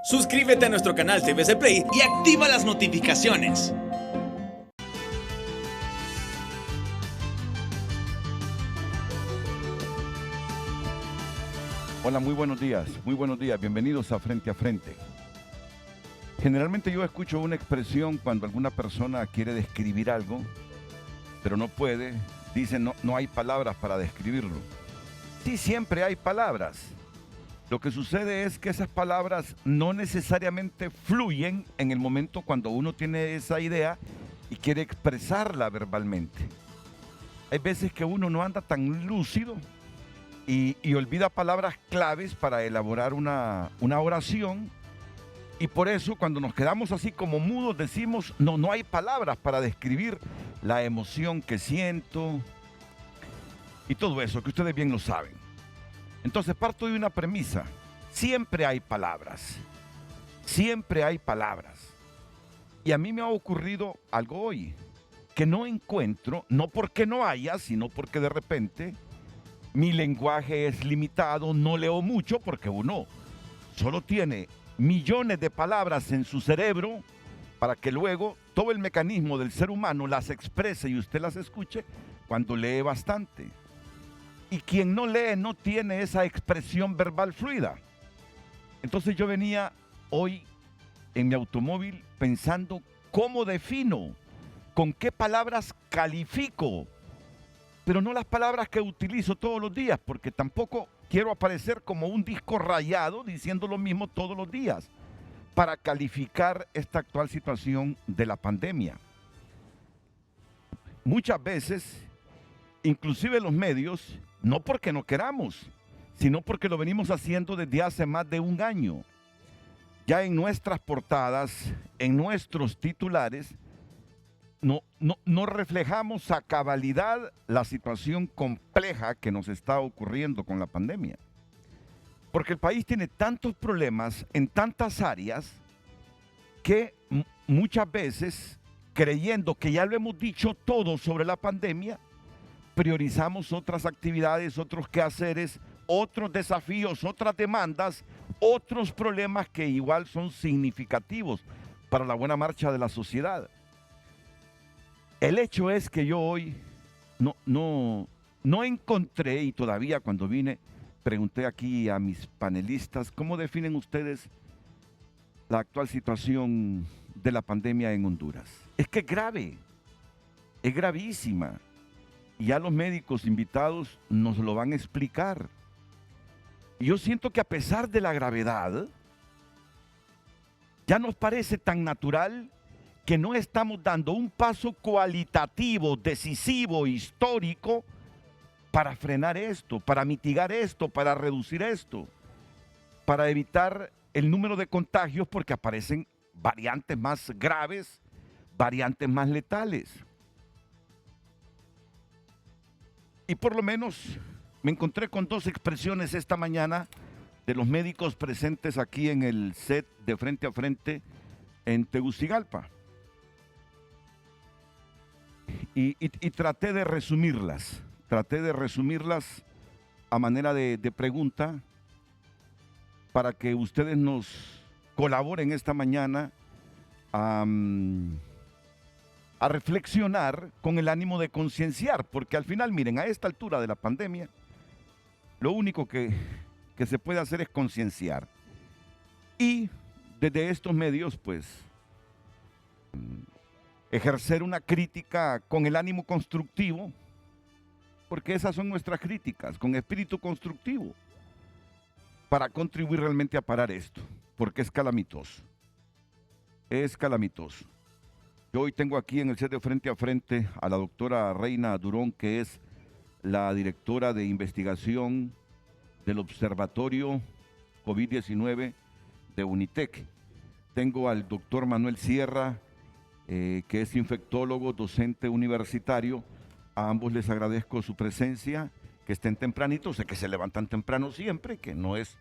Suscríbete a nuestro canal TVC Play y activa las notificaciones. Hola, muy buenos días, bienvenidos a Frente a Frente. Generalmente yo escucho una expresión cuando alguna persona quiere describir algo, pero no puede, dicen no hay palabras para describirlo. Sí, siempre hay palabras. Lo que sucede es que esas palabras no necesariamente fluyen en el momento cuando uno tiene esa idea y quiere expresarla verbalmente. Hay veces que uno no anda tan lúcido y olvida palabras claves para elaborar una oración, y por eso cuando nos quedamos así como mudos decimos no hay palabras para describir la emoción que siento y todo eso, que ustedes bien lo saben. Entonces parto de una premisa: siempre hay palabras, y a mí me ha ocurrido algo hoy que no encuentro, no porque no haya, sino porque de repente mi lenguaje es limitado, no leo mucho porque uno solo tiene millones de palabras en su cerebro para que luego todo el mecanismo del ser humano las exprese y usted las escuche cuando lee bastante. Y quien no lee no tiene esa expresión verbal fluida. Entonces yo venía hoy en mi automóvil pensando cómo defino, con qué palabras califico, pero no las palabras que utilizo todos los días, porque tampoco quiero aparecer como un disco rayado diciendo lo mismo todos los días para calificar esta actual situación de la pandemia. Muchas veces, inclusive los medios, no porque no queramos, sino porque lo venimos haciendo desde hace más de un año. Ya en nuestras portadas, en nuestros titulares, no reflejamos a cabalidad la situación compleja que nos está ocurriendo con la pandemia. Porque el país tiene tantos problemas en tantas áreas que muchas veces, creyendo que ya lo hemos dicho todo sobre la pandemia, priorizamos otras actividades, otros quehaceres, otros desafíos, otras demandas, otros problemas que igual son significativos para la buena marcha de la sociedad. El hecho es que yo hoy no encontré, y todavía cuando vine pregunté aquí a mis panelistas, ¿cómo definen ustedes la actual situación de la pandemia en Honduras? Es que es grave, es gravísima. Y ya los médicos invitados nos lo van a explicar. Y yo siento que a pesar de la gravedad, ya nos parece tan natural que no estamos dando un paso cualitativo, decisivo, histórico para frenar esto, para mitigar esto, para reducir esto, para evitar el número de contagios, porque aparecen variantes más graves, variantes más letales. Y por lo menos me encontré con dos expresiones esta mañana de los médicos presentes aquí en el set de Frente a Frente en Tegucigalpa. Y traté de resumirlas a manera de pregunta para que ustedes nos colaboren esta mañana a reflexionar con el ánimo de concienciar, porque al final, miren, a esta altura de la pandemia, lo único que se puede hacer es concienciar. Y desde estos medios, pues, ejercer una crítica con el ánimo constructivo, porque esas son nuestras críticas, con espíritu constructivo, para contribuir realmente a parar esto, porque es calamitoso. Es calamitoso. Yo hoy tengo aquí en el set de Frente a Frente a la doctora Reina Durón, que es la directora de investigación del Observatorio COVID-19 de Unitec. Tengo al doctor Manuel Sierra, que es infectólogo, docente universitario. A ambos les agradezco su presencia, que estén tempranitos, sé que se levantan temprano siempre, que no es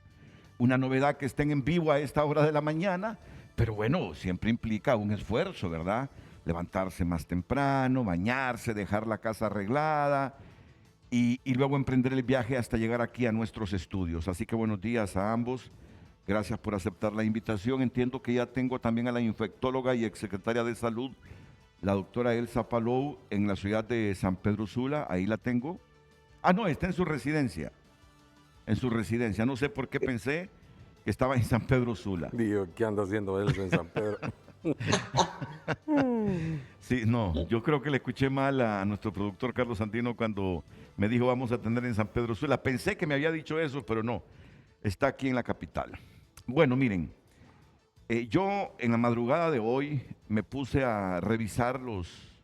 una novedad que estén en vivo a esta hora de la mañana, pero bueno, siempre implica un esfuerzo, ¿verdad? Levantarse más temprano, bañarse, dejar la casa arreglada y luego emprender el viaje hasta llegar aquí a nuestros estudios. Así que buenos días a ambos. Gracias por aceptar la invitación. Entiendo que ya tengo también a la infectóloga y exsecretaria de Salud, la doctora Elsa Palou, en la ciudad de San Pedro Sula. Ahí la tengo. Ah, no, está en su residencia. En su residencia. No sé por qué pensé que estaba en San Pedro Sula. Digo, ¿qué anda haciendo Elsa en San Pedro? Sí, no, yo creo que le escuché mal a nuestro productor Carlos Santino cuando me dijo vamos a tener en San Pedro Sula. Pensé que me había dicho eso, pero no. Está aquí en la capital. Bueno, miren, yo en la madrugada de hoy me puse a revisar los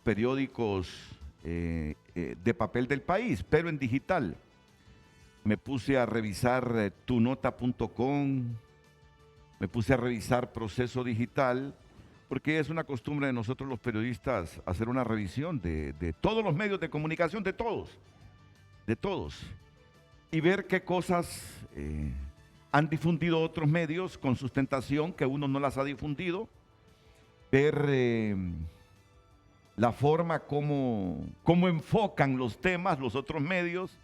periódicos de papel del país, pero en digital. Me puse a revisar tunota.com, me puse a revisar Proceso Digital, porque es una costumbre de nosotros los periodistas hacer una revisión de todos los medios de comunicación, de todos, y ver qué cosas han difundido otros medios con sustentación que uno no las ha difundido, ver la forma como enfocan los temas los otros medios,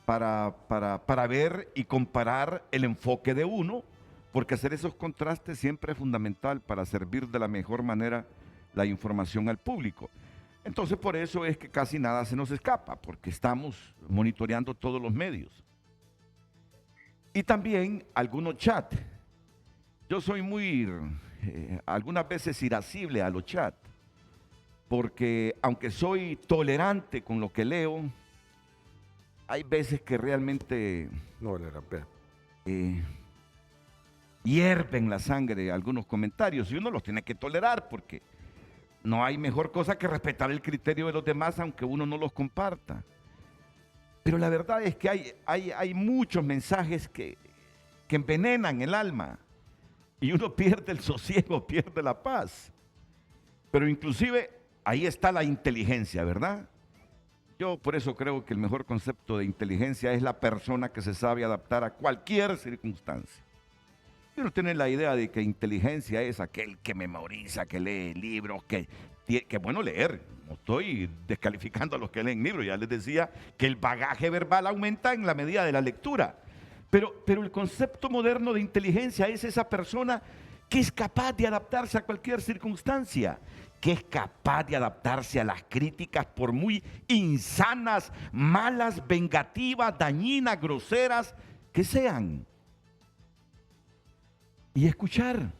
para ver y comparar el enfoque de uno, porque hacer esos contrastes siempre es fundamental para servir de la mejor manera la información al público. Entonces por eso es que casi nada se nos escapa, porque estamos monitoreando todos los medios. Y también algunos chats. Yo soy muy, algunas veces irascible a los chats, porque aunque soy tolerante con lo que leo, hay veces que realmente No vale la pena. hierven la sangre algunos comentarios y uno los tiene que tolerar porque no hay mejor cosa que respetar el criterio de los demás aunque uno no los comparta. Pero la verdad es que hay muchos mensajes que envenenan el alma y uno pierde el sosiego, pierde la paz. Pero inclusive ahí está la inteligencia, ¿verdad? Yo por eso creo que el mejor concepto de inteligencia es la persona que se sabe adaptar a cualquier circunstancia. Yo no tengo la idea de que inteligencia es aquel que memoriza, que lee libros, que es bueno leer. No estoy descalificando a los que leen libros. Ya les decía que el bagaje verbal aumenta en la medida de la lectura. Pero el concepto moderno de inteligencia es esa persona que es capaz de adaptarse a cualquier circunstancia, que es capaz de adaptarse a las críticas por muy insanas, malas, vengativas, dañinas, groseras que sean. Y escuchar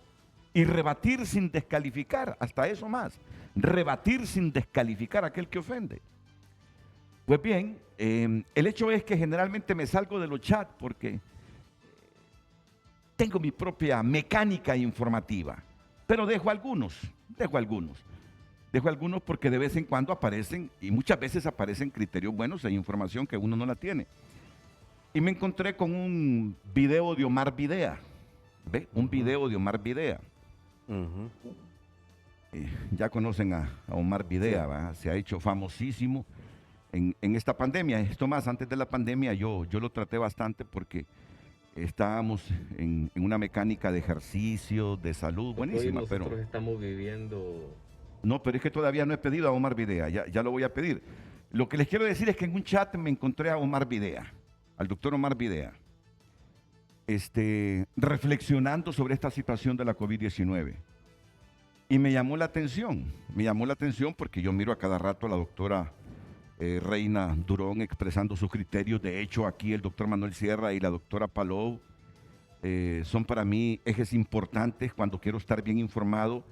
y rebatir sin descalificar, hasta eso más, rebatir sin descalificar a aquel que ofende. Pues bien, el hecho es que generalmente me salgo de los chats porque tengo mi propia mecánica informativa, pero dejo algunos porque de vez en cuando aparecen, y muchas veces aparecen criterios buenos e información que uno no la tiene. Y me encontré con un video de Omar Videa, ¿ve? Un video de Omar Videa. Ya conocen a Omar Videa, sí. ¿Va? Se ha hecho famosísimo en esta pandemia. Esto más, antes de la pandemia yo lo traté bastante porque estábamos en una mecánica de ejercicio, de salud, buenísima. Hoy nosotros estamos viviendo... No, pero es que todavía no he pedido a Omar Videa, ya lo voy a pedir. Lo que les quiero decir es que en un chat me encontré a Omar Videa, al doctor Omar Videa, reflexionando sobre esta situación de la COVID-19. Y me llamó la atención porque yo miro a cada rato a la doctora Reina Durón expresando sus criterios. De hecho, aquí el doctor Manuel Sierra y la doctora Palou son para mí ejes importantes cuando quiero estar bien informado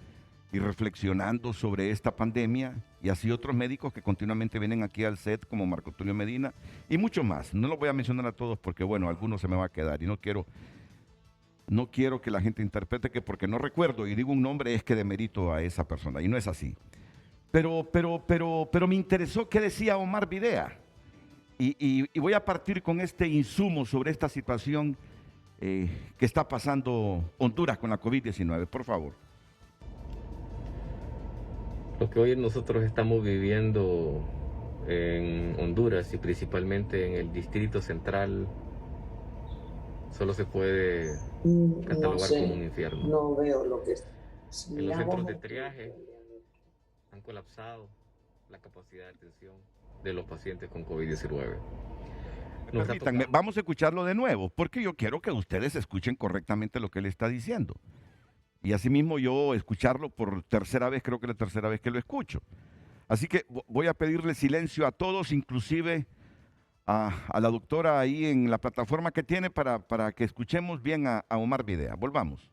y reflexionando sobre esta pandemia, y así otros médicos que continuamente vienen aquí al set como Marco Tulio Medina y muchos más. No los voy a mencionar a todos porque bueno, algunos se me va a quedar y no quiero que la gente interprete que porque no recuerdo y digo un nombre es que demerito a esa persona, y no es así. Pero me interesó qué decía Omar Videa y voy a partir con este insumo sobre esta situación que está pasando Honduras con la COVID-19, por favor. Lo que hoy nosotros estamos viviendo en Honduras y principalmente en el Distrito Central solo se puede catalogar como un infierno. No veo lo que es. En los centros de triaje han colapsado la capacidad de atención de los pacientes con COVID-19. Nos está Permítanme, tocando. vamos a escucharlo de nuevo, porque yo quiero que ustedes escuchen correctamente lo que él está diciendo. Y asimismo yo escucharlo por tercera vez, creo que es la tercera vez que lo escucho. Así que voy a pedirle silencio a todos, inclusive a la doctora ahí en la plataforma que tiene para que escuchemos bien a Omar Videa. Volvamos.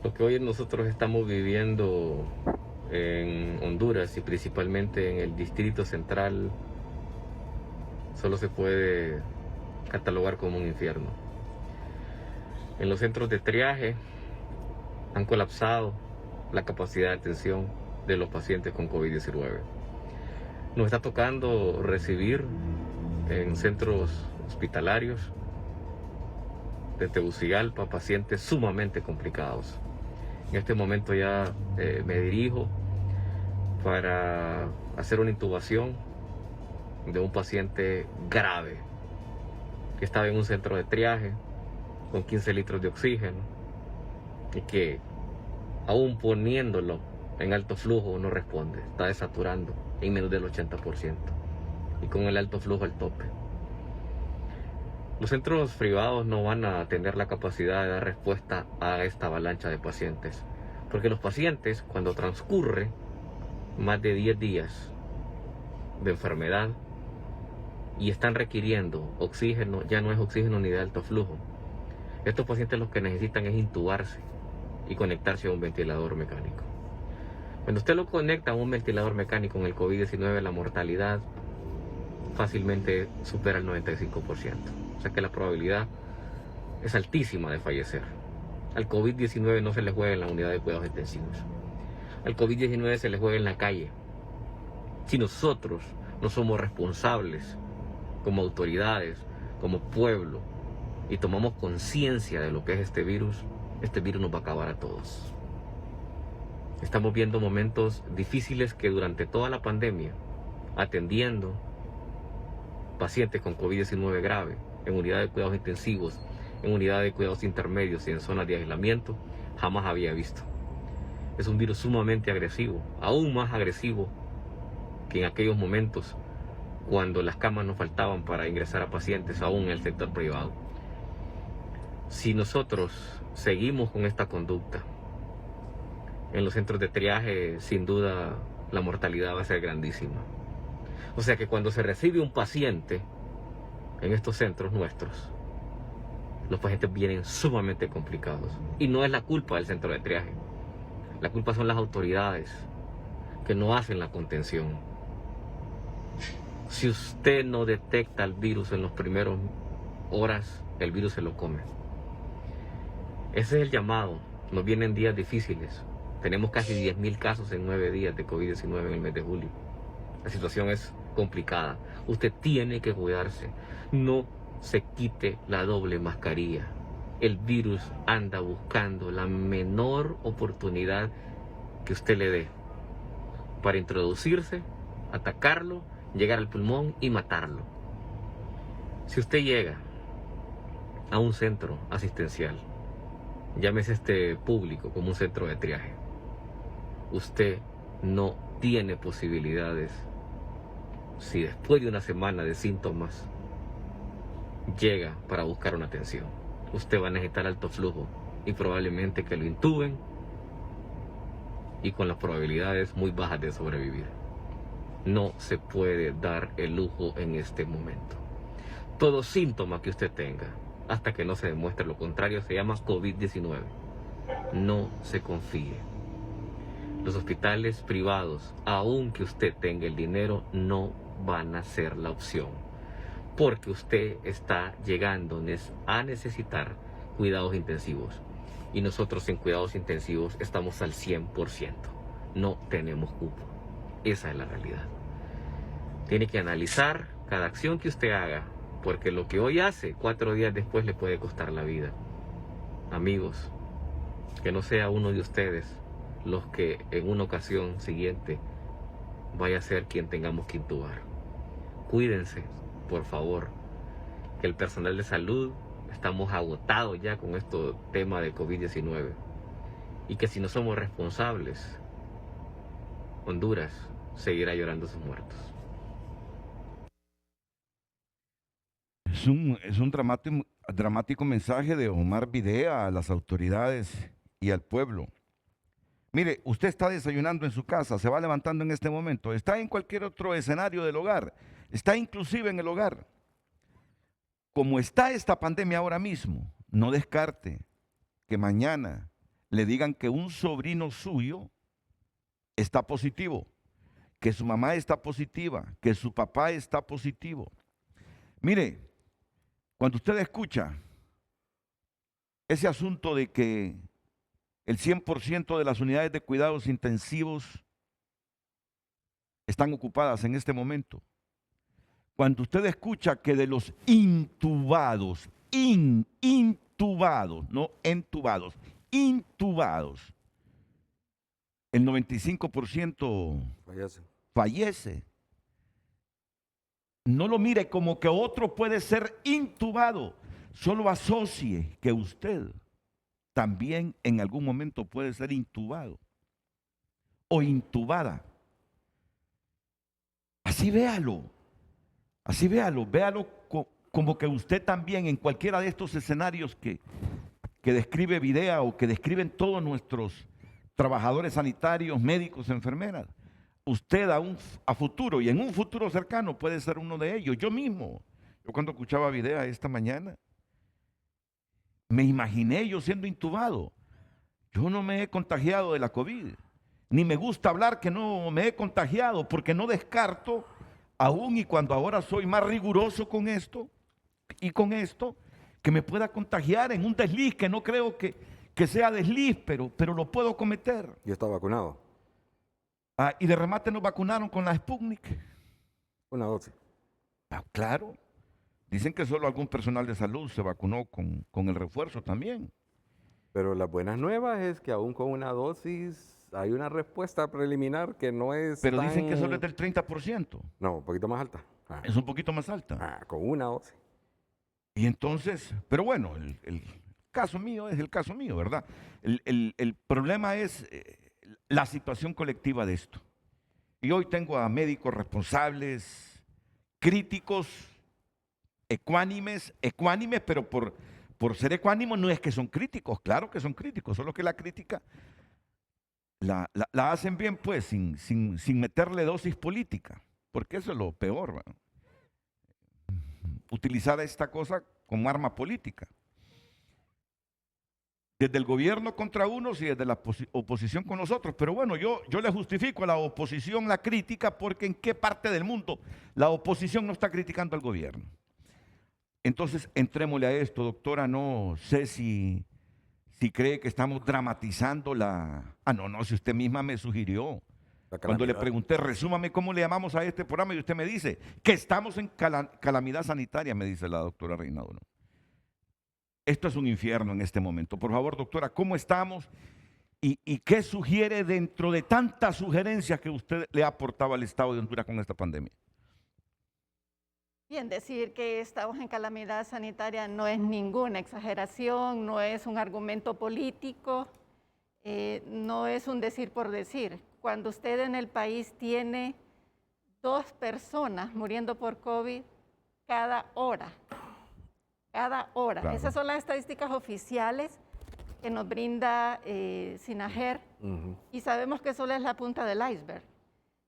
Lo que hoy nosotros estamos viviendo en Honduras y principalmente en el Distrito Central solo se puede catalogar como un infierno. En los centros de triaje han colapsado la capacidad de atención de los pacientes con COVID-19. Nos está tocando recibir en centros hospitalarios de Tegucigalpa pacientes sumamente complicados. En este momento ya me dirijo para hacer una intubación de un paciente grave que estaba en un centro de triaje con 15 litros de oxígeno y que aún poniéndolo en alto flujo no responde, está desaturando en menos del 80% y con el alto flujo al tope. Los centros privados no van a tener la capacidad de dar respuesta a esta avalancha de pacientes, porque los pacientes, cuando transcurre más de 10 días de enfermedad y están requiriendo oxígeno, ya no es oxígeno ni de alto flujo. Estos pacientes lo que necesitan es intubarse y conectarse a un ventilador mecánico. Cuando usted lo conecta a un ventilador mecánico en el COVID-19, la mortalidad fácilmente supera el 95%. O sea que la probabilidad es altísima de fallecer. Al COVID-19 no se le juega en la unidad de cuidados intensivos. Al COVID-19 se le juega en la calle. Si nosotros no somos responsables como autoridades, como pueblo, y tomamos conciencia de lo que es este virus nos va a acabar a todos. Estamos viendo momentos difíciles que durante toda la pandemia, atendiendo pacientes con COVID-19 grave, en unidades de cuidados intensivos, en unidades de cuidados intermedios y en zonas de aislamiento, jamás había visto. Es un virus sumamente agresivo, aún más agresivo que en aquellos momentos cuando las camas nos faltaban para ingresar a pacientes, aún en el sector privado. Si nosotros seguimos con esta conducta, en los centros de triaje, sin duda, la mortalidad va a ser grandísima. O sea que cuando se recibe un paciente en estos centros nuestros, los pacientes vienen sumamente complicados. Y no es la culpa del centro de triaje. La culpa son las autoridades que no hacen la contención. Si usted no detecta el virus en las primeras horas, el virus se lo come. Ese es el llamado. Nos vienen días difíciles. Tenemos casi 10.000 casos en 9 días de COVID-19 en el mes de julio. La situación es complicada. Usted tiene que cuidarse. No se quite la doble mascarilla. El virus anda buscando la menor oportunidad que usted le dé para introducirse, atacarlo, llegar al pulmón y matarlo. Si usted llega a un centro asistencial, llámese este público como un centro de triaje, usted no tiene posibilidades. Si después de una semana de síntomas llega para buscar una atención, usted va a necesitar alto flujo y probablemente que lo intuben y con las probabilidades muy bajas de sobrevivir. No se puede dar el lujo en este momento. Todo síntoma que usted tenga, hasta que no se demuestre lo contrario, se llama COVID-19. No se confíe. Los hospitales privados, aunque usted tenga el dinero, no van a ser la opción. Porque usted está llegando a necesitar cuidados intensivos. Y nosotros en cuidados intensivos estamos al 100%. No tenemos cupo. Esa es la realidad. Tiene que analizar cada acción que usted haga, porque lo que hoy hace, 4 días después le puede costar la vida. Amigos, que no sea uno de ustedes los que en una ocasión siguiente vaya a ser quien tengamos que intubar. Cuídense, por favor, que el personal de salud estamos agotados ya con este tema de COVID-19 y que si no somos responsables, Honduras seguirá llorando sus muertos. Es un dramático mensaje de Omar Videa a las autoridades y al pueblo. Mire, usted está desayunando en su casa, se va levantando en este momento, está en cualquier otro escenario del hogar, está inclusive en el hogar. Como está esta pandemia ahora mismo, no descarte que mañana le digan que un sobrino suyo está positivo, que su mamá está positiva, que su papá está positivo. Mire, cuando usted escucha ese asunto de que el 100% de las unidades de cuidados intensivos están ocupadas en este momento, cuando usted escucha que de los intubados, intubados, no entubados, intubados, el 95% fallece. No lo mire como que otro puede ser intubado, solo asocie que usted también en algún momento puede ser intubado o intubada. Así véalo, véalo como que usted también en cualquiera de estos escenarios que describe Videa o que describen todos nuestros trabajadores sanitarios, médicos, enfermeras, usted a futuro y en un futuro cercano puede ser uno de ellos. Yo mismo, cuando escuchaba Videa esta mañana, me imaginé yo siendo intubado. Yo no me he contagiado de la COVID, ni me gusta hablar que no me he contagiado, porque no descarto, aún y cuando ahora soy más riguroso con esto y con esto, que me pueda contagiar en un desliz, que no creo que sea desliz, pero lo puedo cometer. ¿Y está vacunado? Y de remate nos vacunaron con la Sputnik. Una dosis. Claro. Dicen que solo algún personal de salud se vacunó con el refuerzo también. Pero las buenas nuevas es que aún con una dosis hay una respuesta preliminar que no es Pero tan... dicen que solo es del 30%. No, un poquito más alta. Es un poquito más alta. Con una dosis. Y entonces, pero bueno, el caso mío es el caso mío, ¿verdad? El problema es la situación colectiva de esto. Y hoy tengo a médicos responsables, críticos, ecuánimes, pero por ser ecuánimos no es que son críticos, claro que son críticos, solo que la crítica la hacen bien pues sin meterle dosis política, porque eso es lo peor, ¿verdad? Utilizar esta cosa como arma política. Desde el gobierno contra unos y desde la oposición con los otros. Pero bueno, yo le justifico a la oposición la crítica porque en qué parte del mundo la oposición no está criticando al gobierno. Entonces, entrémosle a esto, doctora. No sé si cree que estamos dramatizando no, si usted misma me sugirió. Cuando le pregunté, resúmame cómo le llamamos a este programa, y usted me dice que estamos en calamidad sanitaria, me dice la doctora Reinaldo. ¿No? Esto es un infierno en este momento. Por favor, doctora, ¿cómo estamos? ¿Y qué sugiere dentro de tantas sugerencias que usted le ha aportado al Estado de Honduras con esta pandemia? Bien, decir que estamos en calamidad sanitaria no es ninguna exageración, no es un argumento político, no es un decir por decir. Cuando usted en el país tiene 2 personas muriendo por COVID cada hora, Claro. Esas son las estadísticas oficiales que nos brinda SINAGER, y sabemos que solo es la punta del iceberg,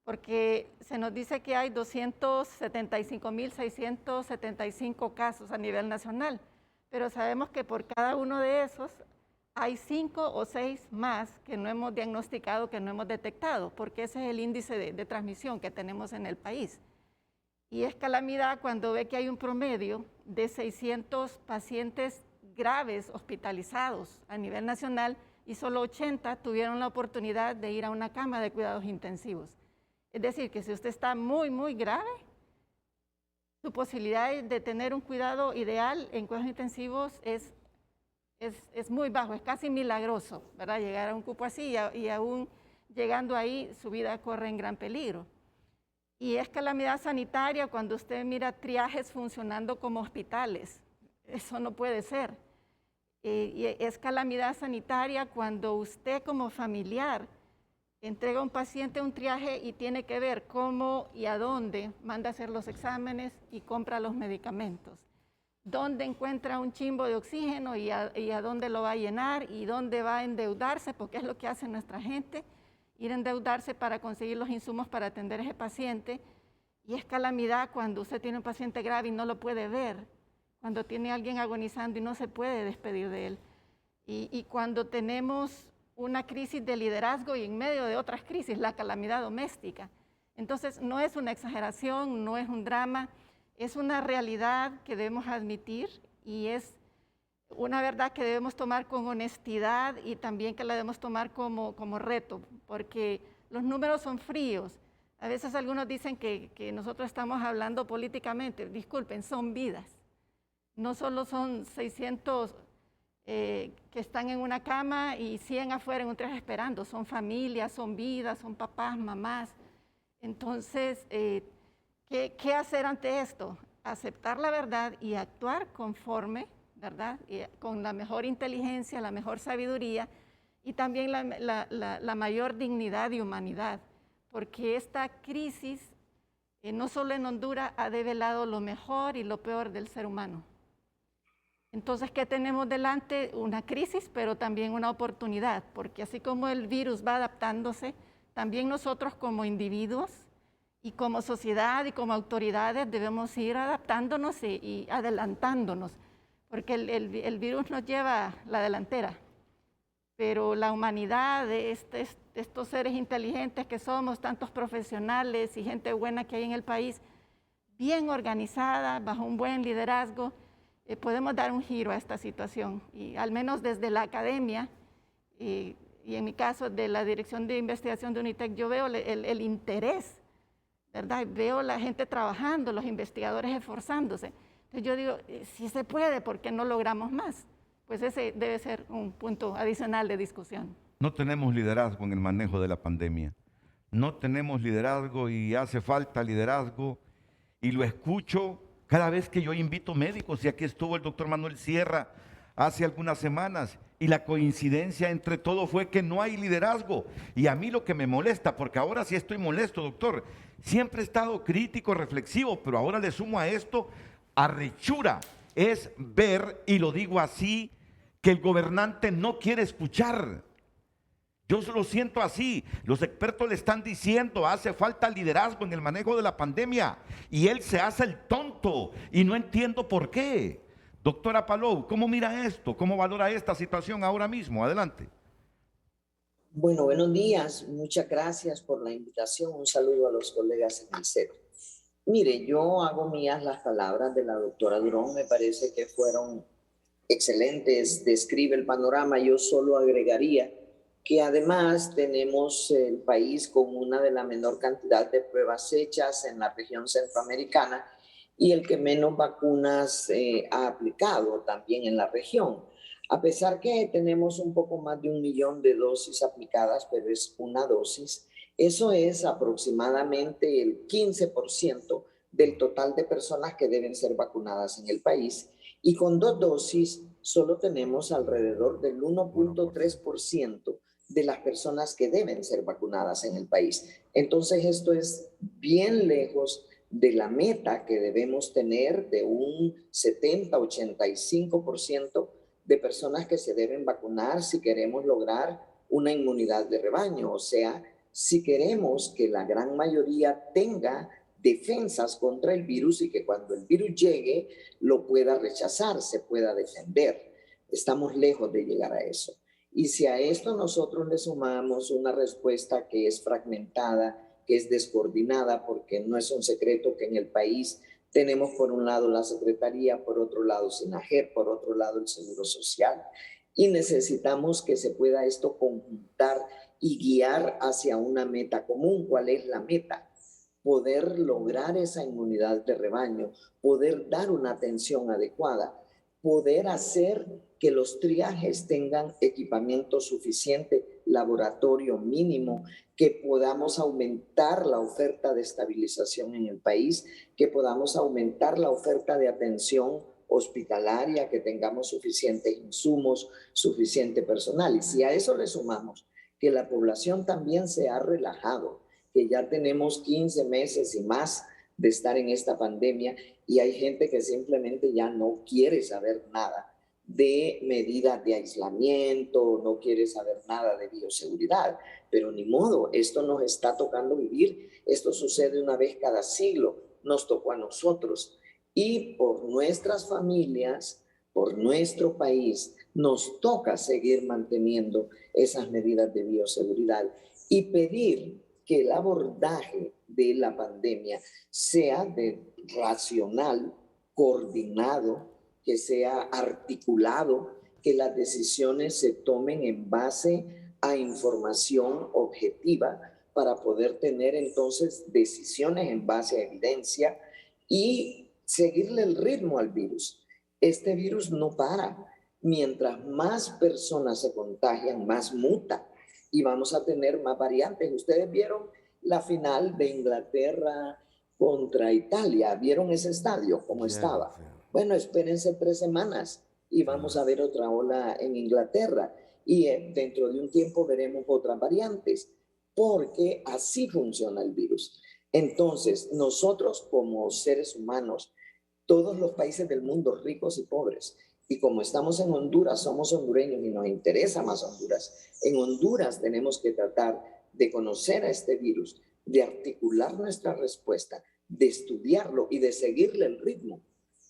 porque se nos dice que hay 275.675 casos a nivel nacional, pero sabemos que por cada uno de esos hay 5 o 6 más que no hemos diagnosticado, que no hemos detectado, porque ese es el índice de transmisión que tenemos en el país. Y es calamidad cuando ve que hay un promedio de 600 pacientes graves hospitalizados a nivel nacional y solo 80 tuvieron la oportunidad de ir a una cama de cuidados intensivos. Es decir, que si usted está muy, muy grave, su posibilidad de tener un cuidado ideal en cuidados intensivos es muy bajo, es casi milagroso, ¿verdad? Llegar a un cupo así y aún llegando ahí su vida corre en gran peligro. Y es calamidad sanitaria cuando usted mira triajes funcionando como hospitales. Eso no puede ser. Y es calamidad sanitaria cuando usted como familiar entrega a un paciente un triaje y tiene que ver cómo y a dónde manda a hacer los exámenes y compra los medicamentos. Dónde encuentra un chimbo de oxígeno y a dónde lo va a llenar y dónde va a endeudarse, porque es lo que hace nuestra gente, ir a endeudarse para conseguir los insumos para atender a ese paciente. Y es calamidad cuando usted tiene un paciente grave y no lo puede ver, cuando tiene a alguien agonizando y no se puede despedir de él. Y cuando tenemos una crisis de liderazgo y en medio de otras crisis, la calamidad doméstica. Entonces, no es una exageración, no es un drama, es una realidad que debemos admitir y es una verdad que debemos tomar con honestidad y también que la debemos tomar como reto, porque los números son fríos. A veces algunos dicen que nosotros estamos hablando políticamente. Disculpen, son vidas. No solo son 600 que están en una cama y 100 afuera en un traje esperando. Son familias, son vidas, son papás, mamás. Entonces, ¿qué hacer ante esto? Aceptar la verdad y actuar conforme, ¿verdad? Y con la mejor inteligencia, la mejor sabiduría y también la mayor dignidad y humanidad. Porque esta crisis, no solo en Honduras, ha develado lo mejor y lo peor del ser humano. Entonces, ¿qué tenemos delante? Una crisis, pero también una oportunidad, porque así como el virus va adaptándose, también nosotros como individuos y como sociedad y como autoridades debemos ir adaptándonos y adelantándonos, porque el virus nos lleva la delantera. Pero la humanidad de estos seres inteligentes que somos, tantos profesionales y gente buena que hay en el país, bien organizada, bajo un buen liderazgo, podemos dar un giro a esta situación. Y al menos desde la academia, y en mi caso de la Dirección de Investigación de UNITEC, yo veo el interés, ¿verdad? Veo la gente trabajando, los investigadores esforzándose. Entonces yo digo, si se puede, ¿por qué no logramos más? Pues ese debe ser un punto adicional de discusión. No tenemos liderazgo en el manejo de la pandemia. No tenemos liderazgo y hace falta liderazgo. Y lo escucho cada vez que yo invito médicos, y aquí estuvo el doctor Manuel Sierra hace algunas semanas, y la coincidencia entre todo fue que no hay liderazgo. Y a mí lo que me molesta, porque ahora sí estoy molesto, doctor, siempre he estado crítico, reflexivo, pero ahora le sumo a esto arrechura, es ver, y lo digo así, que el gobernante no quiere escuchar. Yo lo siento así. Los expertos le están diciendo, hace falta liderazgo en el manejo de la pandemia, y él se hace el tonto, y no entiendo por qué. Doctora Palou, ¿cómo mira esto? ¿Cómo valora esta situación ahora mismo? Adelante. Bueno, buenos días. Muchas gracias por la invitación. Un saludo a los colegas en el set. Mire, yo hago mías las palabras de la doctora Durón. Me parece que fueron excelentes, describe el panorama. Yo solo agregaría que además tenemos el país con una de la menor cantidad de pruebas hechas en la región centroamericana y el que menos vacunas ha aplicado también en la región. A pesar que tenemos un poco más de 1 millón de dosis aplicadas, pero es una dosis, eso es aproximadamente el 15% del total de personas que deben ser vacunadas en el país. Y con 2 dosis solo tenemos alrededor del 1.3% de las personas que deben ser vacunadas en el país. Entonces esto es bien lejos de la meta que debemos tener de un 70-85% de personas que se deben vacunar si queremos lograr una inmunidad de rebaño. O sea, si queremos que la gran mayoría tenga defensas contra el virus y que cuando el virus llegue lo pueda rechazar, se pueda defender. Estamos lejos de llegar a eso. Y si a esto nosotros le sumamos una respuesta que es fragmentada, que es descoordinada, porque no es un secreto que en el país tenemos por un lado la Secretaría, por otro lado SINAGER, por otro lado el Seguro Social, y necesitamos que se pueda esto conjuntar y guiar hacia una meta común. ¿Cuál es la meta? Poder lograr esa inmunidad de rebaño, poder dar una atención adecuada, poder hacer que los triajes tengan equipamiento suficiente, laboratorio mínimo, que podamos aumentar la oferta de estabilización en el país, que podamos aumentar la oferta de atención hospitalaria, que tengamos suficientes insumos, suficiente personal. Y si a eso le sumamos que la población también se ha relajado, que ya tenemos 15 meses y más de estar en esta pandemia y hay gente que simplemente ya no quiere saber nada de medidas de aislamiento, no quiere saber nada de bioseguridad, pero ni modo, esto nos está tocando vivir, esto sucede una vez cada siglo, nos tocó a nosotros y por nuestras familias, por nuestro país, nos toca seguir manteniendo esas medidas de bioseguridad y pedir que el abordaje de la pandemia sea racional, coordinado, que sea articulado, que las decisiones se tomen en base a información objetiva para poder tener entonces decisiones en base a evidencia y seguirle el ritmo al virus. Este virus no para. Mientras más personas se contagian, más muta y vamos a tener más variantes. Ustedes vieron la final de Inglaterra contra Italia, ¿vieron ese estadio cómo estaba? Bueno, espérense 3 semanas y vamos a ver otra ola en Inglaterra y dentro de un tiempo veremos otras variantes, porque así funciona el virus. Entonces, nosotros como seres humanos, todos los países del mundo, ricos y pobres, y como estamos en Honduras, somos hondureños y nos interesa más Honduras, en Honduras tenemos que tratar de conocer a este virus, de articular nuestra respuesta, de estudiarlo y de seguirle el ritmo,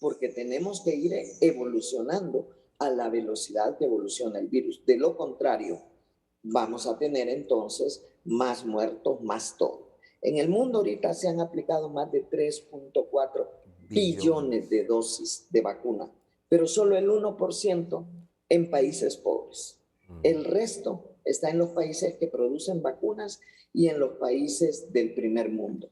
porque tenemos que ir evolucionando a la velocidad que evoluciona el virus. De lo contrario, vamos a tener entonces más muertos, más todo. En el mundo ahorita se han aplicado más de 3.4 billones de dosis de vacuna, pero solo el 1% en países pobres. El resto está en los países que producen vacunas y en los países del primer mundo.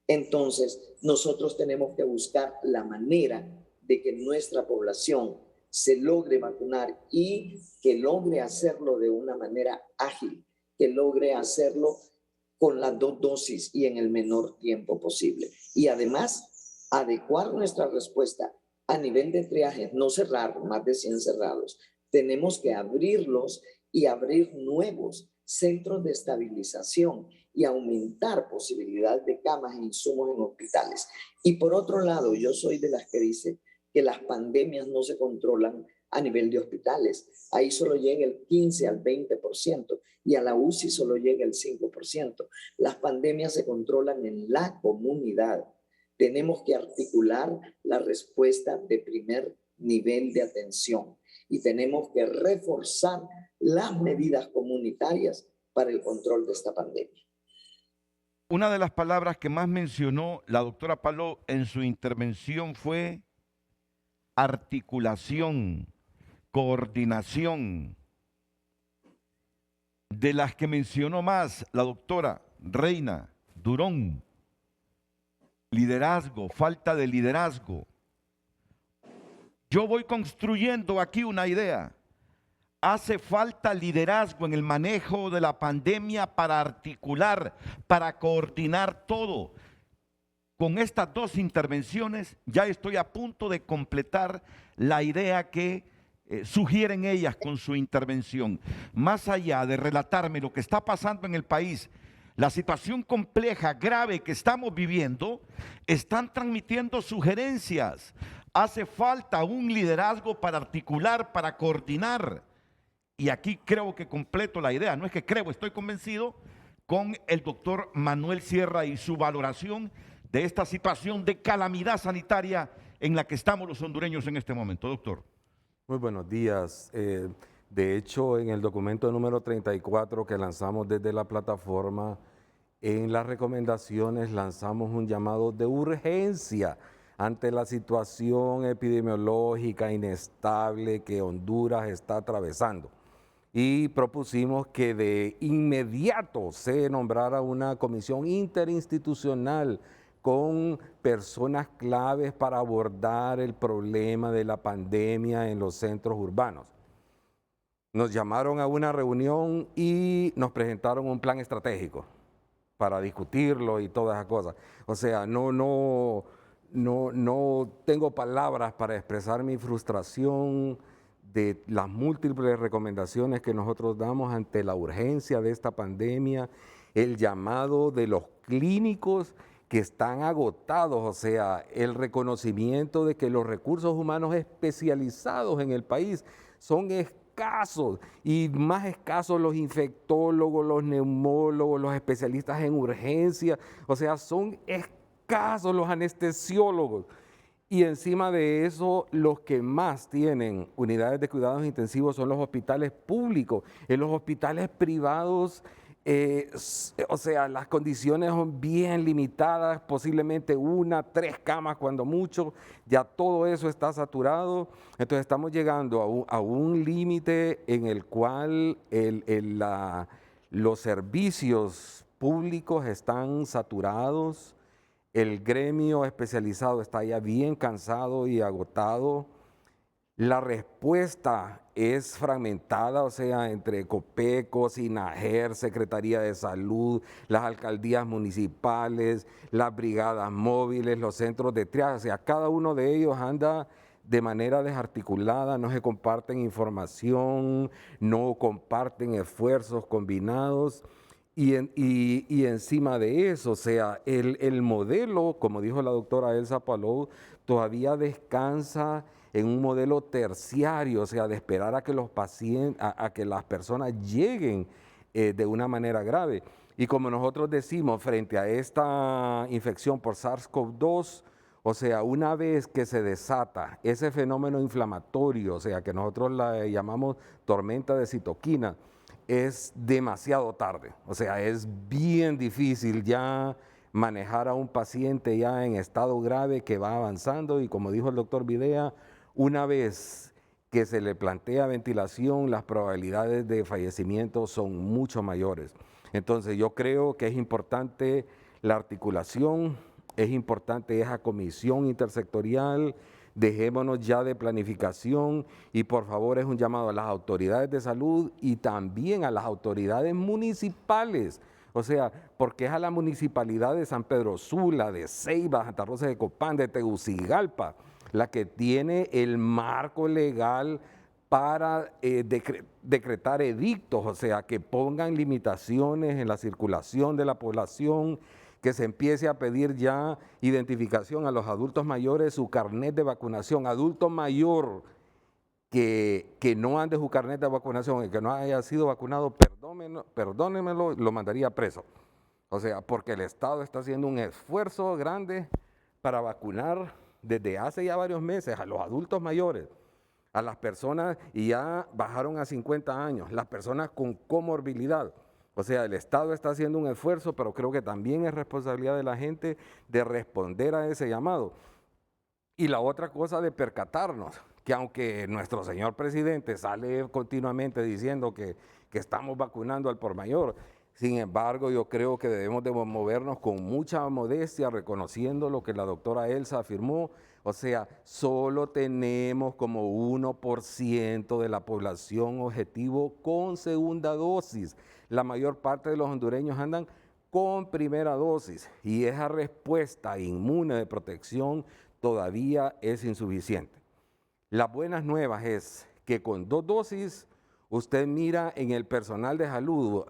Entonces, nosotros tenemos que buscar la manera de que nuestra población se logre vacunar y que logre hacerlo de una manera ágil, que logre hacerlo con las 2 dosis y en el menor tiempo posible. Y además, adecuar nuestra respuesta a nivel de triaje, no cerrar más de 100 cerrados. Tenemos que abrirlos y abrir nuevos centros de estabilización y aumentar posibilidad de camas e insumos en hospitales. Y por otro lado, yo soy de las que dice que las pandemias no se controlan a nivel de hospitales. Ahí solo llega el 15 al 20% y a la UCI solo llega el 5%. Las pandemias se controlan en la comunidad. Tenemos que articular la respuesta de primer nivel de atención y tenemos que reforzar las medidas comunitarias para el control de esta pandemia. Una de las palabras que más mencionó la doctora Paló en su intervención fue articulación, coordinación. De las que mencionó más la doctora Reina Durón, liderazgo, falta de liderazgo. Yo voy construyendo aquí una idea. Hace falta liderazgo en el manejo de la pandemia para articular, para coordinar todo. Con estas 2 intervenciones ya estoy a punto de completar la idea que sugieren ellas con su intervención. Más allá de relatarme lo que está pasando en el país, la situación compleja, grave que estamos viviendo, están transmitiendo sugerencias. Hace falta un liderazgo para articular, para coordinar. Y aquí creo que completo la idea, no es que creo, estoy convencido con el doctor Manuel Sierra y su valoración de esta situación de calamidad sanitaria en la que estamos los hondureños en este momento. Doctor. Muy buenos días. De hecho, en el documento número 34 que lanzamos desde la plataforma, en las recomendaciones lanzamos un llamado de urgencia ante la situación epidemiológica inestable que Honduras está atravesando. Y propusimos que de inmediato se nombrara una comisión interinstitucional con personas claves para abordar el problema de la pandemia en los centros urbanos. Nos llamaron a una reunión y nos presentaron un plan estratégico para discutirlo y todas esas cosas. O sea, no tengo palabras para expresar mi frustración de las múltiples recomendaciones que nosotros damos ante la urgencia de esta pandemia, el llamado de los clínicos que están agotados, o sea, el reconocimiento de que los recursos humanos especializados en el país son escasos y más escasos los infectólogos, los neumólogos, los especialistas en urgencia, o sea, son escasos los anestesiólogos. Y encima de eso, los que más tienen unidades de cuidados intensivos son los hospitales públicos. En los hospitales privados, o sea, las condiciones son bien limitadas, posiblemente 1, 3 camas cuando mucho, ya todo eso está saturado. Entonces estamos llegando a un límite en el cual los servicios públicos están saturados. El gremio especializado está ya bien cansado y agotado. La respuesta es fragmentada, o sea, entre Copeco, SINAGER, Secretaría de Salud, las alcaldías municipales, las brigadas móviles, los centros de triaje. O sea, cada uno de ellos anda de manera desarticulada, no se comparten información, no comparten esfuerzos combinados. Y encima de eso, o sea, el modelo, como dijo la doctora Elsa Palou, todavía descansa en un modelo terciario, o sea, de esperar a que los pacientes, a que las personas lleguen de una manera grave. Y como nosotros decimos, frente a esta infección por SARS-CoV-2, o sea, una vez que se desata ese fenómeno inflamatorio, o sea, que nosotros la llamamos tormenta de citoquina, es demasiado tarde, o sea, es bien difícil ya manejar a un paciente ya en estado grave que va avanzando y como dijo el doctor Videa, una vez que se le plantea ventilación, las probabilidades de fallecimiento son mucho mayores. Entonces yo creo que es importante la articulación, es importante esa comisión intersectorial. Dejémonos ya de planificación y por favor es un llamado a las autoridades de salud y también a las autoridades municipales. O sea, porque es a la municipalidad de San Pedro Sula, de Ceiba, Santa Rosa de Copán, de Tegucigalpa, la que tiene el marco legal para decretar edictos, o sea, que pongan limitaciones en la circulación de la población, que se empiece a pedir ya identificación a los adultos mayores, su carnet de vacunación. Adulto mayor que no ande su carnet de vacunación y que no haya sido vacunado, perdónemelo, lo mandaría preso. O sea, porque el Estado está haciendo un esfuerzo grande para vacunar desde hace ya varios meses a los adultos mayores, a las personas, y ya bajaron a 50 años, las personas con comorbilidad. O sea, el Estado está haciendo un esfuerzo, pero creo que también es responsabilidad de la gente de responder a ese llamado. Y la otra cosa de percatarnos, que aunque nuestro señor presidente sale continuamente diciendo que estamos vacunando al por mayor, sin embargo, yo creo que debemos de movernos con mucha modestia, reconociendo lo que la doctora Elsa afirmó. O sea, solo tenemos como 1% de la población objetivo con segunda dosis. La mayor parte de los hondureños andan con primera dosis y esa respuesta inmune de protección todavía es insuficiente. Las buenas nuevas es que con 2 dosis usted mira en el personal de salud.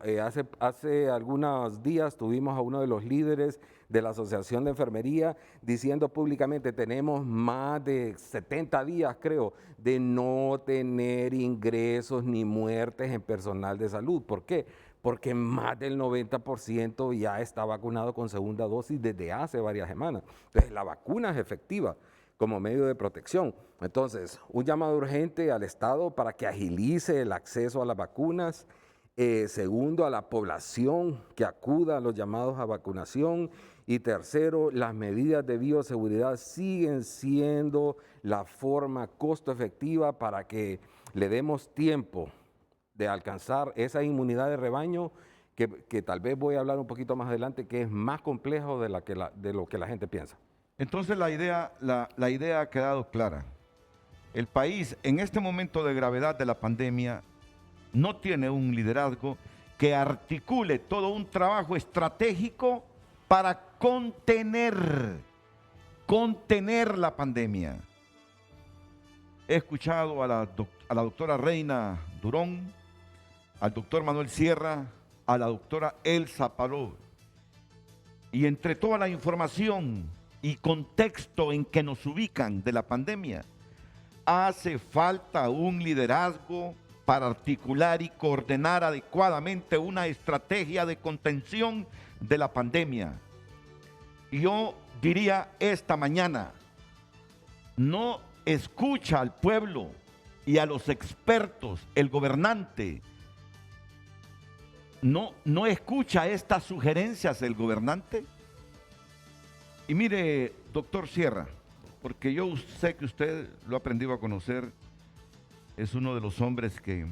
Hace algunos días tuvimos a uno de los líderes de la Asociación de Enfermería diciendo públicamente tenemos más de 70 días, creo, de no tener ingresos ni muertes en personal de salud. ¿Por qué? Porque más del 90% ya está vacunado con segunda dosis desde hace varias semanas. Entonces, la vacuna es efectiva como medio de protección. Entonces, un llamado urgente al Estado para que agilice el acceso a las vacunas. Segundo, a la población que acuda a los llamados a vacunación. Y tercero, las medidas de bioseguridad siguen siendo la forma costo efectiva para que le demos tiempo de alcanzar esa inmunidad de rebaño que tal vez voy a hablar un poquito más adelante, que es más complejo de lo que la gente piensa. Entonces la idea ha quedado clara. El país en este momento de gravedad de la pandemia no tiene un liderazgo que articule todo un trabajo estratégico para contener la pandemia. he escuchado a la doctora Reina Durón, al doctor Manuel Sierra, a la doctora Elsa Paló. Y entre toda la información y contexto en que nos ubican de la pandemia, hace falta un liderazgo para articular y coordinar adecuadamente una estrategia de contención de la pandemia. Yo diría esta mañana, no escucha al pueblo y a los expertos, el gobernante, no escucha estas sugerencias del gobernante. Y mire, doctor Sierra, porque yo sé que usted lo ha aprendido a conocer, es uno de los hombres que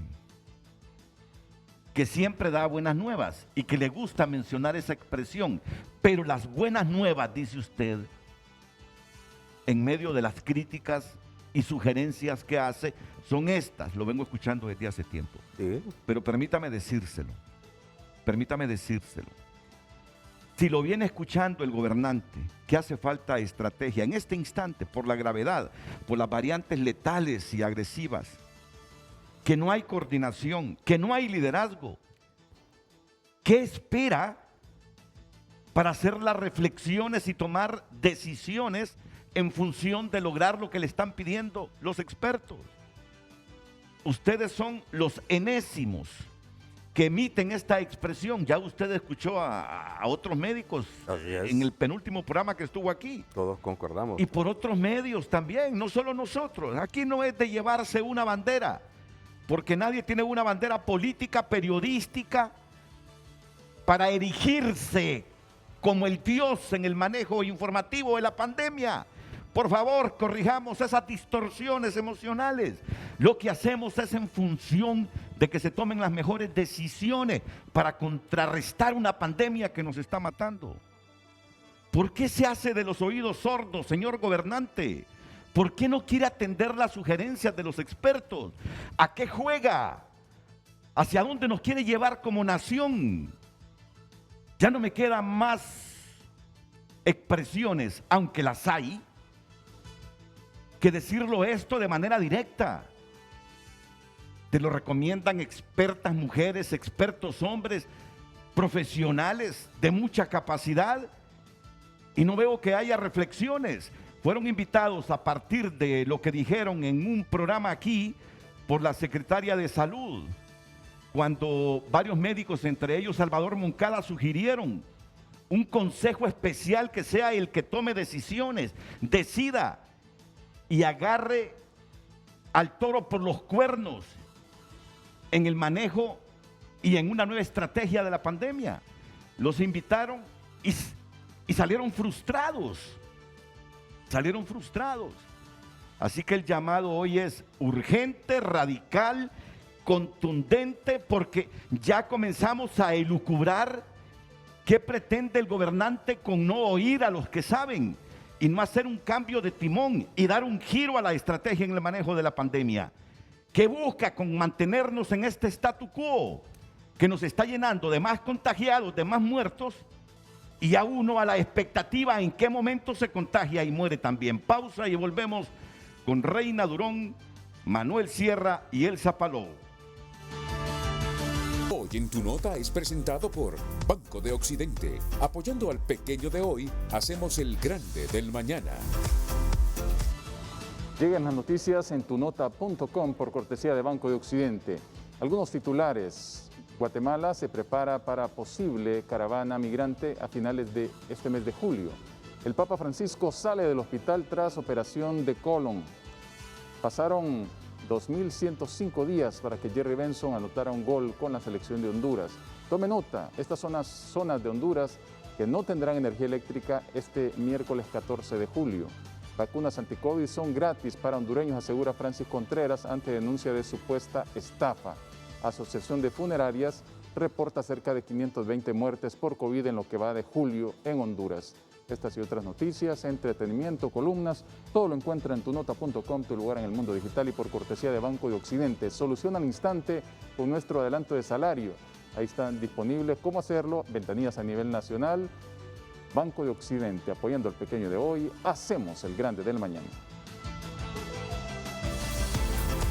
siempre da buenas nuevas y que le gusta mencionar esa expresión, pero las buenas nuevas, dice usted, en medio de las críticas y sugerencias que hace, son estas, lo vengo escuchando desde hace tiempo. Sí. Pero permítame decírselo. Si lo viene escuchando el gobernante, que hace falta estrategia en este instante por la gravedad, por las variantes letales y agresivas, que no hay coordinación, que no hay liderazgo, ¿qué espera para hacer las reflexiones y tomar decisiones en función de lograr lo que le están pidiendo los expertos? Ustedes son los enésimos que emiten esta expresión. Ya usted escuchó a otros médicos en el penúltimo programa que estuvo aquí. Todos concordamos. Y por otros medios también, no solo nosotros. Aquí no es de llevarse una bandera, porque nadie tiene una bandera política, periodística, para erigirse como el Dios en el manejo informativo de la pandemia. Por favor, corrijamos esas distorsiones emocionales. Lo que hacemos es en función de que se tomen las mejores decisiones para contrarrestar una pandemia que nos está matando. ¿Por qué se hace de los oídos sordos, señor gobernante? ¿Por qué no quiere atender las sugerencias de los expertos? ¿A qué juega? ¿Hacia dónde nos quiere llevar como nación? Ya no me quedan más expresiones, aunque las hay, que decirlo esto de manera directa. Te lo recomiendan expertas mujeres, expertos hombres, profesionales de mucha capacidad, y no veo que haya reflexiones. Fueron invitados a partir de lo que dijeron en un programa aquí por la secretaria de Salud, cuando varios médicos, entre ellos Salvador Moncada, sugirieron un consejo especial que sea el que tome decisiones, decida y agarre al toro por los cuernos en el manejo y en una nueva estrategia de la pandemia. Los invitaron y salieron frustrados. Así que el llamado hoy es urgente, radical, contundente, porque ya comenzamos a elucubrar qué pretende el gobernante con no oír a los que saben y no hacer un cambio de timón y dar un giro a la estrategia en el manejo de la pandemia. ¿Qué busca con mantenernos en este statu quo que nos está llenando de más contagiados, de más muertos, y a uno a la expectativa en qué momento se contagia y muere también? Pausa y volvemos con Reina Durón, Manuel Sierra y Elsa Paló. Hoy en Tu Nota es presentado por Banco de Occidente. Apoyando al pequeño de hoy, hacemos el grande del mañana. Llegan las noticias en tunota.com por cortesía de Banco de Occidente. Algunos titulares. Guatemala se prepara para posible caravana migrante a finales de este mes de julio. El Papa Francisco sale del hospital tras operación de colon. Pasaron 2.105 días para que Jerry Benson anotara un gol con la selección de Honduras. Tome nota, estas son las zonas de Honduras que no tendrán energía eléctrica este miércoles 14 de julio. Vacunas anti-COVID son gratis para hondureños, asegura Francis Contreras ante denuncia de supuesta estafa. Asociación de Funerarias reporta cerca de 520 muertes por COVID en lo que va de julio en Honduras. Estas y otras noticias, entretenimiento, columnas, todo lo encuentra en tunota.com, tu lugar en el mundo digital, y por cortesía de Banco de Occidente. Solución al instante con nuestro adelanto de salario. Ahí están disponibles cómo hacerlo, ventanillas a nivel nacional. Banco de Occidente, apoyando al pequeño de hoy, hacemos el grande del mañana.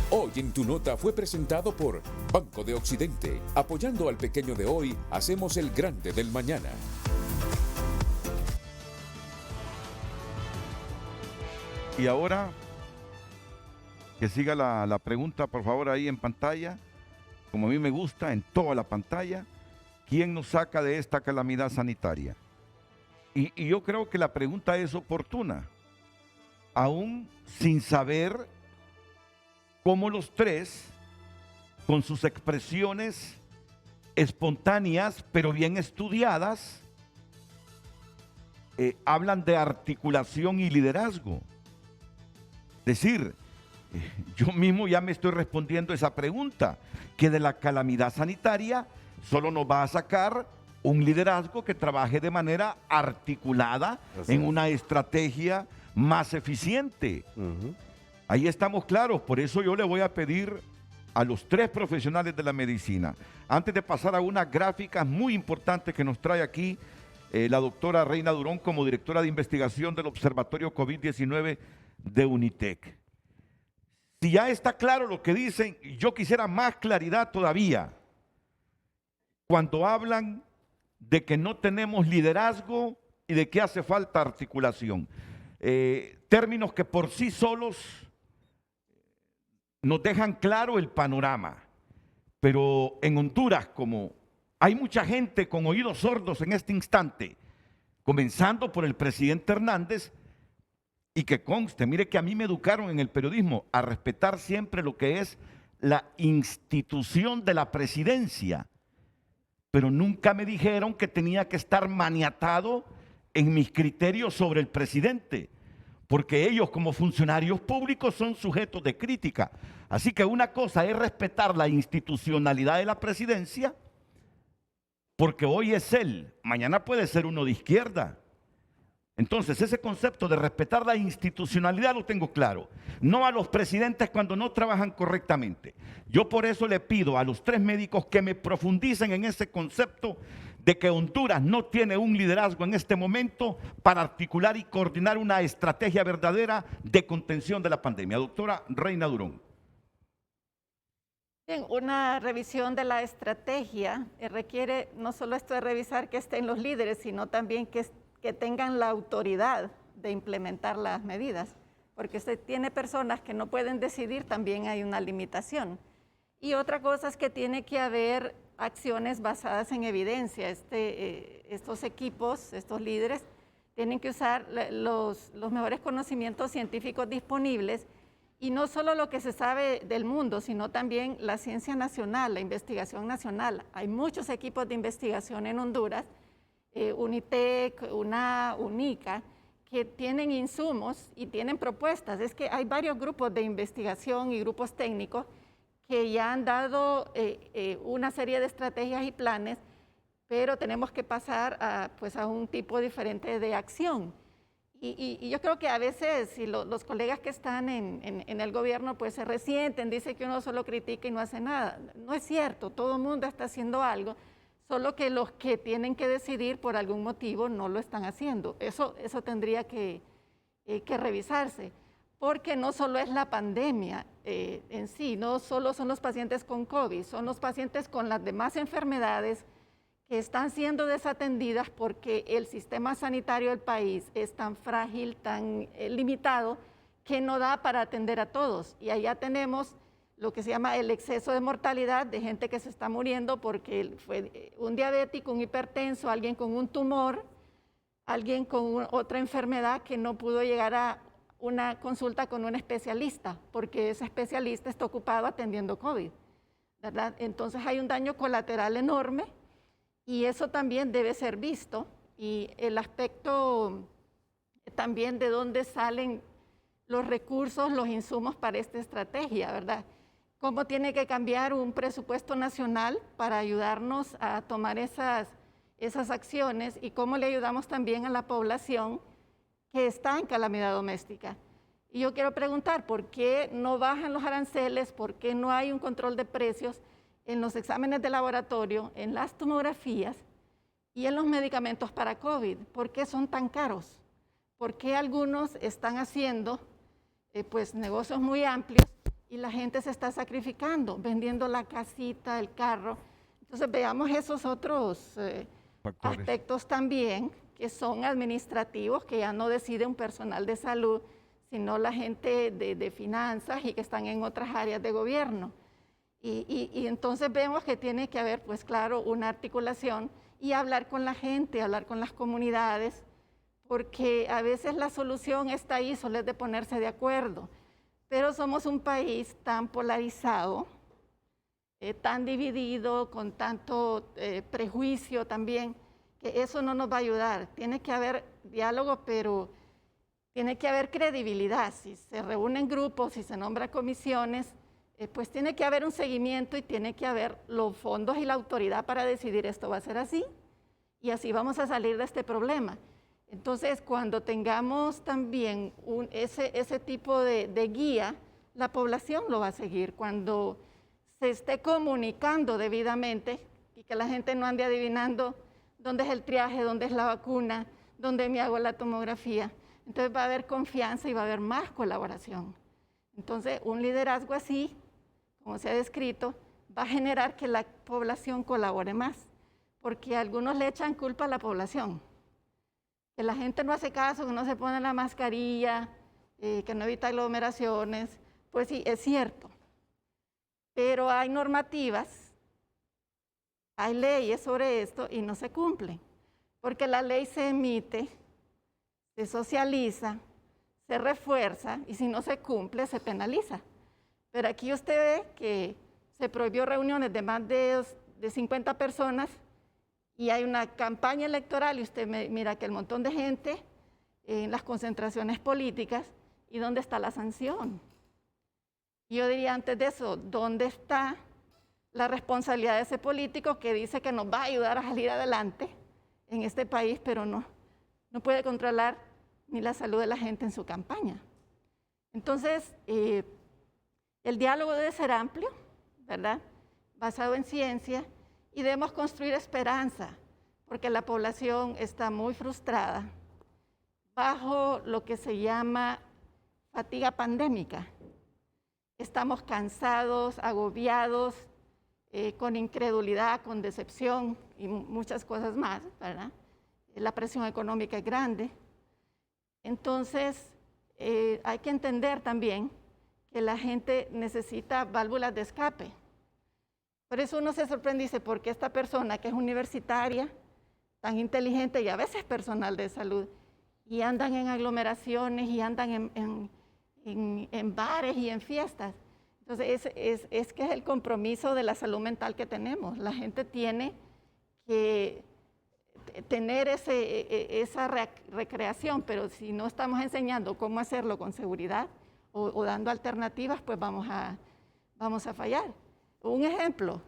Hoy en tu nota fue presentado por Banco de Occidente. Apoyando al pequeño de hoy, hacemos el grande del mañana. Y ahora, que siga la pregunta, por favor, ahí en pantalla. Como a mí me gusta, en toda la pantalla. ¿Quién nos saca de esta calamidad sanitaria? Y yo creo que la pregunta es oportuna. Aún sin saber cómo los tres, con sus expresiones espontáneas, pero bien estudiadas, hablan de articulación y liderazgo. Es decir, yo mismo ya me estoy respondiendo esa pregunta, que de la calamidad sanitaria solo nos va a sacar un liderazgo que trabaje de manera articulada en una estrategia más eficiente. Ahí estamos claros, por eso yo le voy a pedir a los tres profesionales de la medicina, antes de pasar a unas gráficas muy importantes que nos trae aquí la doctora Reina Durón como directora de investigación del Observatorio COVID-19 de UNITEC. Si ya está claro lo que dicen, yo quisiera más claridad todavía. Cuando hablan de que no tenemos liderazgo y de que hace falta articulación. Términos que por sí solos nos dejan claro el panorama. Pero en Honduras, como hay mucha gente con oídos sordos en este instante, comenzando por el presidente Hernández, y que conste, mire que a mí me educaron en el periodismo a respetar siempre lo que es la institución de la presidencia, pero nunca me dijeron que tenía que estar maniatado en mis criterios sobre el presidente, porque ellos como funcionarios públicos son sujetos de crítica. Así que una cosa es respetar la institucionalidad de la presidencia, porque hoy es él, mañana puede ser uno de izquierda. Entonces, ese concepto de respetar la institucionalidad lo tengo claro. No a los presidentes cuando no trabajan correctamente. Yo por eso le pido a los tres médicos que me profundicen en ese concepto de que Honduras no tiene un liderazgo en este momento para articular y coordinar una estrategia verdadera de contención de la pandemia. Doctora Reina Durón. Bien, una revisión de la estrategia requiere no solo esto de revisar que estén los líderes, sino también que tengan la autoridad de implementar las medidas, porque usted tiene personas que no pueden decidir, también hay una limitación. Y otra cosa es que tiene que haber acciones basadas en evidencia. Estos equipos, estos líderes, tienen que usar los mejores conocimientos científicos disponibles, y no solo lo que se sabe del mundo, sino también la ciencia nacional, la investigación nacional. Hay muchos equipos de investigación en Honduras, UNITEC, UNICA, que tienen insumos y tienen propuestas. Es que hay varios grupos de investigación y grupos técnicos que ya han dado una serie de estrategias y planes, pero tenemos que pasar a un tipo diferente de acción. Y yo creo que a veces si los colegas que están en el gobierno pues se resienten, dicen que uno solo critica y no hace nada. No es cierto, todo el mundo está haciendo algo, solo que los que tienen que decidir por algún motivo no lo están haciendo. Eso tendría que revisarse, porque no solo es la pandemia en sí, no solo son los pacientes con COVID, son los pacientes con las demás enfermedades que están siendo desatendidas porque el sistema sanitario del país es tan frágil, tan limitado, que no da para atender a todos. Y allá tenemos lo que se llama el exceso de mortalidad de gente que se está muriendo porque fue un diabético, un hipertenso, alguien con un tumor, alguien con otra enfermedad que no pudo llegar a una consulta con un especialista porque ese especialista está ocupado atendiendo COVID, ¿verdad? Entonces hay un daño colateral enorme y eso también debe ser visto, y el aspecto también de dónde salen los recursos, los insumos para esta estrategia, ¿verdad? Cómo tiene que cambiar un presupuesto nacional para ayudarnos a tomar esas acciones, y cómo le ayudamos también a la población que está en calamidad doméstica. Y yo quiero preguntar, ¿por qué no bajan los aranceles? ¿Por qué no hay un control de precios en los exámenes de laboratorio, en las tomografías y en los medicamentos para COVID? ¿Por qué son tan caros? ¿Por qué algunos están haciendo pues negocios muy amplios y la gente se está sacrificando, vendiendo la casita, el carro. Entonces veamos esos otros Factores. aspectos también, que son administrativos, que ya no decide un personal de salud, sino la gente de finanzas y que están en otras áreas de gobierno. Y entonces vemos que tiene que haber, pues claro, una articulación y hablar con la gente, hablar con las comunidades, porque a veces la solución está ahí, solo es de ponerse de acuerdo. Pero somos un país tan polarizado, tan dividido, con tanto prejuicio también, que eso no nos va a ayudar. Tiene que haber diálogo, pero tiene que haber credibilidad. Si se reúnen grupos, si se nombran comisiones, pues tiene que haber un seguimiento y tiene que haber los fondos y la autoridad para decidir esto va a ser así y así vamos a salir de este problema. Entonces, cuando tengamos también ese tipo de guía, la población lo va a seguir. Cuando se esté comunicando debidamente y que la gente no ande adivinando dónde es el triaje, dónde es la vacuna, dónde me hago la tomografía, entonces va a haber confianza y va a haber más colaboración. Entonces, un liderazgo así, como se ha descrito, va a generar que la población colabore más, porque algunos le echan culpa a la población, que la gente no hace caso, que no se pone la mascarilla, que no evita aglomeraciones. Pues sí, es cierto, pero hay normativas, hay leyes sobre esto y no se cumplen, porque la ley se emite, se socializa, se refuerza y si no se cumple, se penaliza. Pero aquí usted ve que se prohibió reuniones de más de 50 personas y hay una campaña electoral y usted mira que el montón de gente en las concentraciones políticas, ¿y dónde está la sanción? Yo diría antes de eso, ¿dónde está la responsabilidad de ese político que dice que nos va a ayudar a salir adelante en este país, pero no puede controlar ni la salud de la gente en su campaña? Entonces, el diálogo debe ser amplio, ¿verdad? Basado en ciencia, y debemos construir esperanza, porque la población está muy frustrada bajo lo que se llama fatiga pandémica. Estamos cansados, agobiados, con incredulidad, con decepción y muchas cosas más, ¿verdad? La presión económica es grande. Entonces, hay que entender también que la gente necesita válvulas de escape. Por eso uno se sorprende y dice, ¿por qué esta persona que es universitaria, tan inteligente y a veces personal de salud, y andan en aglomeraciones y andan en bares y en fiestas? Entonces, es que es el compromiso de la salud mental que tenemos. La gente tiene que tener esa recreación, pero si no estamos enseñando cómo hacerlo con seguridad o dando alternativas, pues vamos a fallar. Un ejemplo,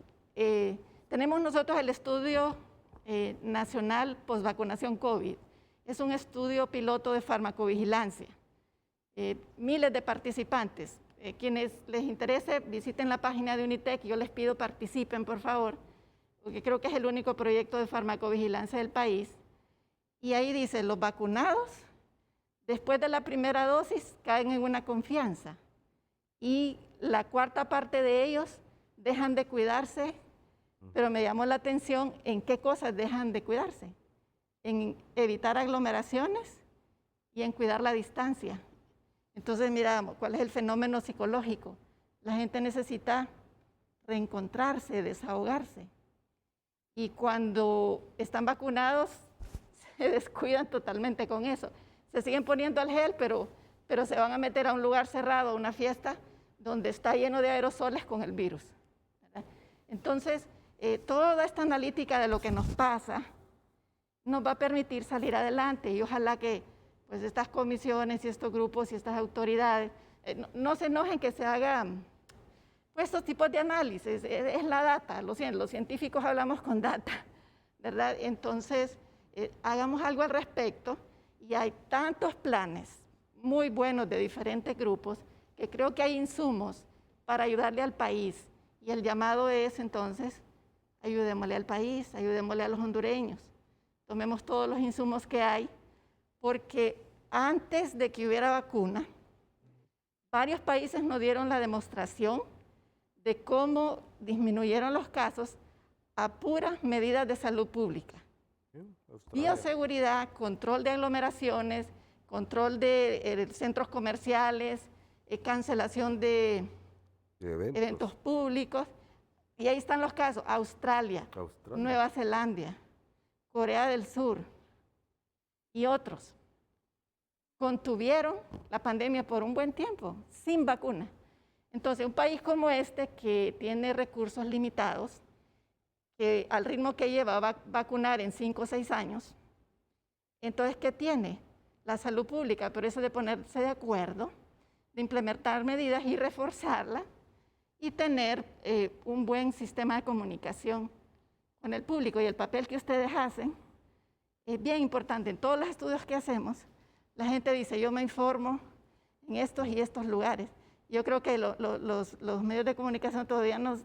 tenemos nosotros el estudio nacional postvacunación COVID. Es un estudio piloto de farmacovigilancia. Miles de participantes. Quienes les interese, visiten la página de UNITEC. Yo les pido participen, por favor, porque creo que es el único proyecto de farmacovigilancia del país. Y ahí dice, los vacunados, después de la primera dosis, caen en una confianza. Y la cuarta parte de ellos dejan de cuidarse, pero me llamó la atención en qué cosas dejan de cuidarse. En evitar aglomeraciones y en cuidar la distancia. Entonces, mira, ¿cuál es el fenómeno psicológico? La gente necesita reencontrarse, desahogarse. Y cuando están vacunados, se descuidan totalmente con eso. Se siguen poniendo el gel, pero se van a meter a un lugar cerrado, a una fiesta, donde está lleno de aerosoles con el virus, ¿verdad? Entonces, toda esta analítica de lo que nos pasa nos va a permitir salir adelante y ojalá que pues estas comisiones y estos grupos y estas autoridades no se enojen que se hagan pues, estos tipos de análisis, es la data, los científicos hablamos con data, ¿verdad? Entonces, hagamos algo al respecto y hay tantos planes muy buenos de diferentes grupos que creo que hay insumos para ayudarle al país y el llamado es entonces, ayudémosle al país, ayudémosle a los hondureños, tomemos todos los insumos que hay, porque antes de que hubiera vacuna, Varios países nos dieron la demostración de cómo disminuyeron los casos a puras medidas de salud pública. Bioseguridad, control de aglomeraciones, control de centros comerciales, cancelación de eventos públicos. Y ahí están los casos: Australia, Nueva Zelanda, Corea del Sur y otros. Contuvieron la pandemia por un buen tiempo, sin vacuna. Entonces, un país como este, que tiene recursos limitados, que al ritmo que lleva va a vacunar en 5 o 6 años, entonces, ¿qué tiene? La salud pública, por eso de ponerse de acuerdo, de implementar medidas y reforzarla, y tener un buen sistema de comunicación con el público. Y el papel que ustedes hacen es bien importante. En todos los estudios que hacemos, la gente dice: yo me informo en estos y estos lugares. Yo creo que los medios de comunicación todavía no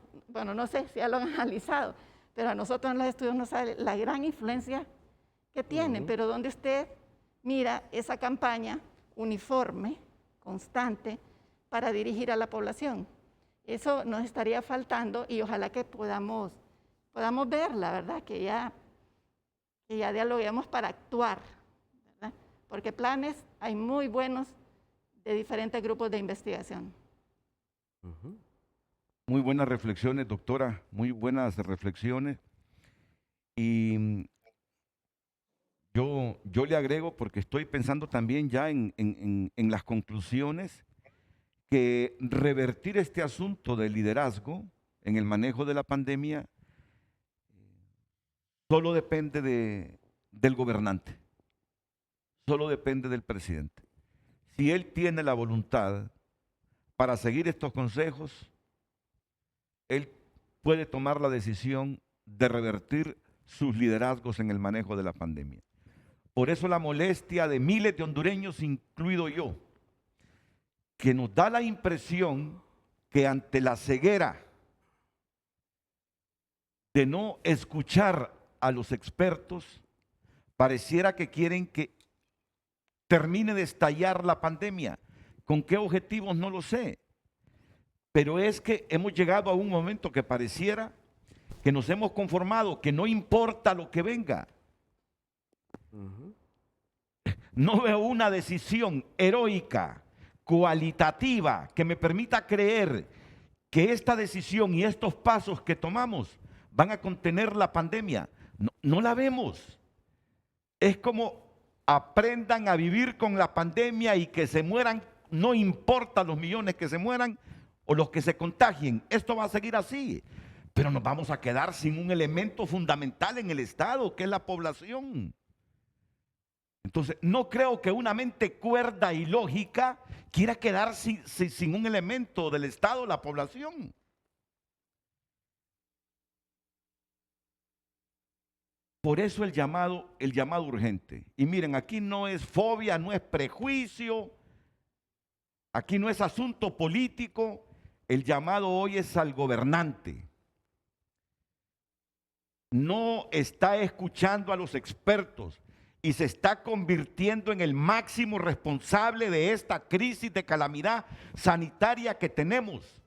sé si ya lo han analizado, pero a nosotros en los estudios nos sale la gran influencia que tienen. Pero donde usted mira esa campaña uniforme, constante, para dirigir a la población. Eso nos estaría faltando, y ojalá que podamos verla, ¿verdad? Que ya dialoguemos para actuar, ¿verdad? Porque planes hay muy buenos de diferentes grupos de investigación. Muy buenas reflexiones, doctora, muy buenas reflexiones. Y yo le agrego, porque estoy pensando también ya en las conclusiones, que revertir este asunto del liderazgo en el manejo de la pandemia solo depende del gobernante, solo depende del presidente. Si él tiene la voluntad para seguir estos consejos, él puede tomar la decisión de revertir sus liderazgos en el manejo de la pandemia. Por eso la molestia de miles de hondureños, incluido yo, que nos da la impresión que ante la ceguera de no escuchar a los expertos, pareciera que quieren que termine de estallar la pandemia. ¿Con qué objetivos? No lo sé. Pero es que hemos llegado a un momento que pareciera que nos hemos conformado, que no importa lo que venga. No veo una decisión heroica, cualitativa, que me permita creer que esta decisión y estos pasos que tomamos van a contener la pandemia. No la vemos. Es como aprendan a vivir con la pandemia y que se mueran, no importa los millones que se mueran o los que se contagien. Esto va a seguir así, pero nos vamos a quedar sin un elemento fundamental en el Estado, que es la población. Entonces, no creo que una mente cuerda y lógica quiera quedar sin un elemento del Estado, la población. Por eso el llamado urgente. Y miren, aquí no es fobia, no es prejuicio, aquí no es asunto político. El llamado hoy es al gobernante. No está escuchando a los expertos y se está convirtiendo en el máximo responsable de esta crisis de calamidad sanitaria que tenemos.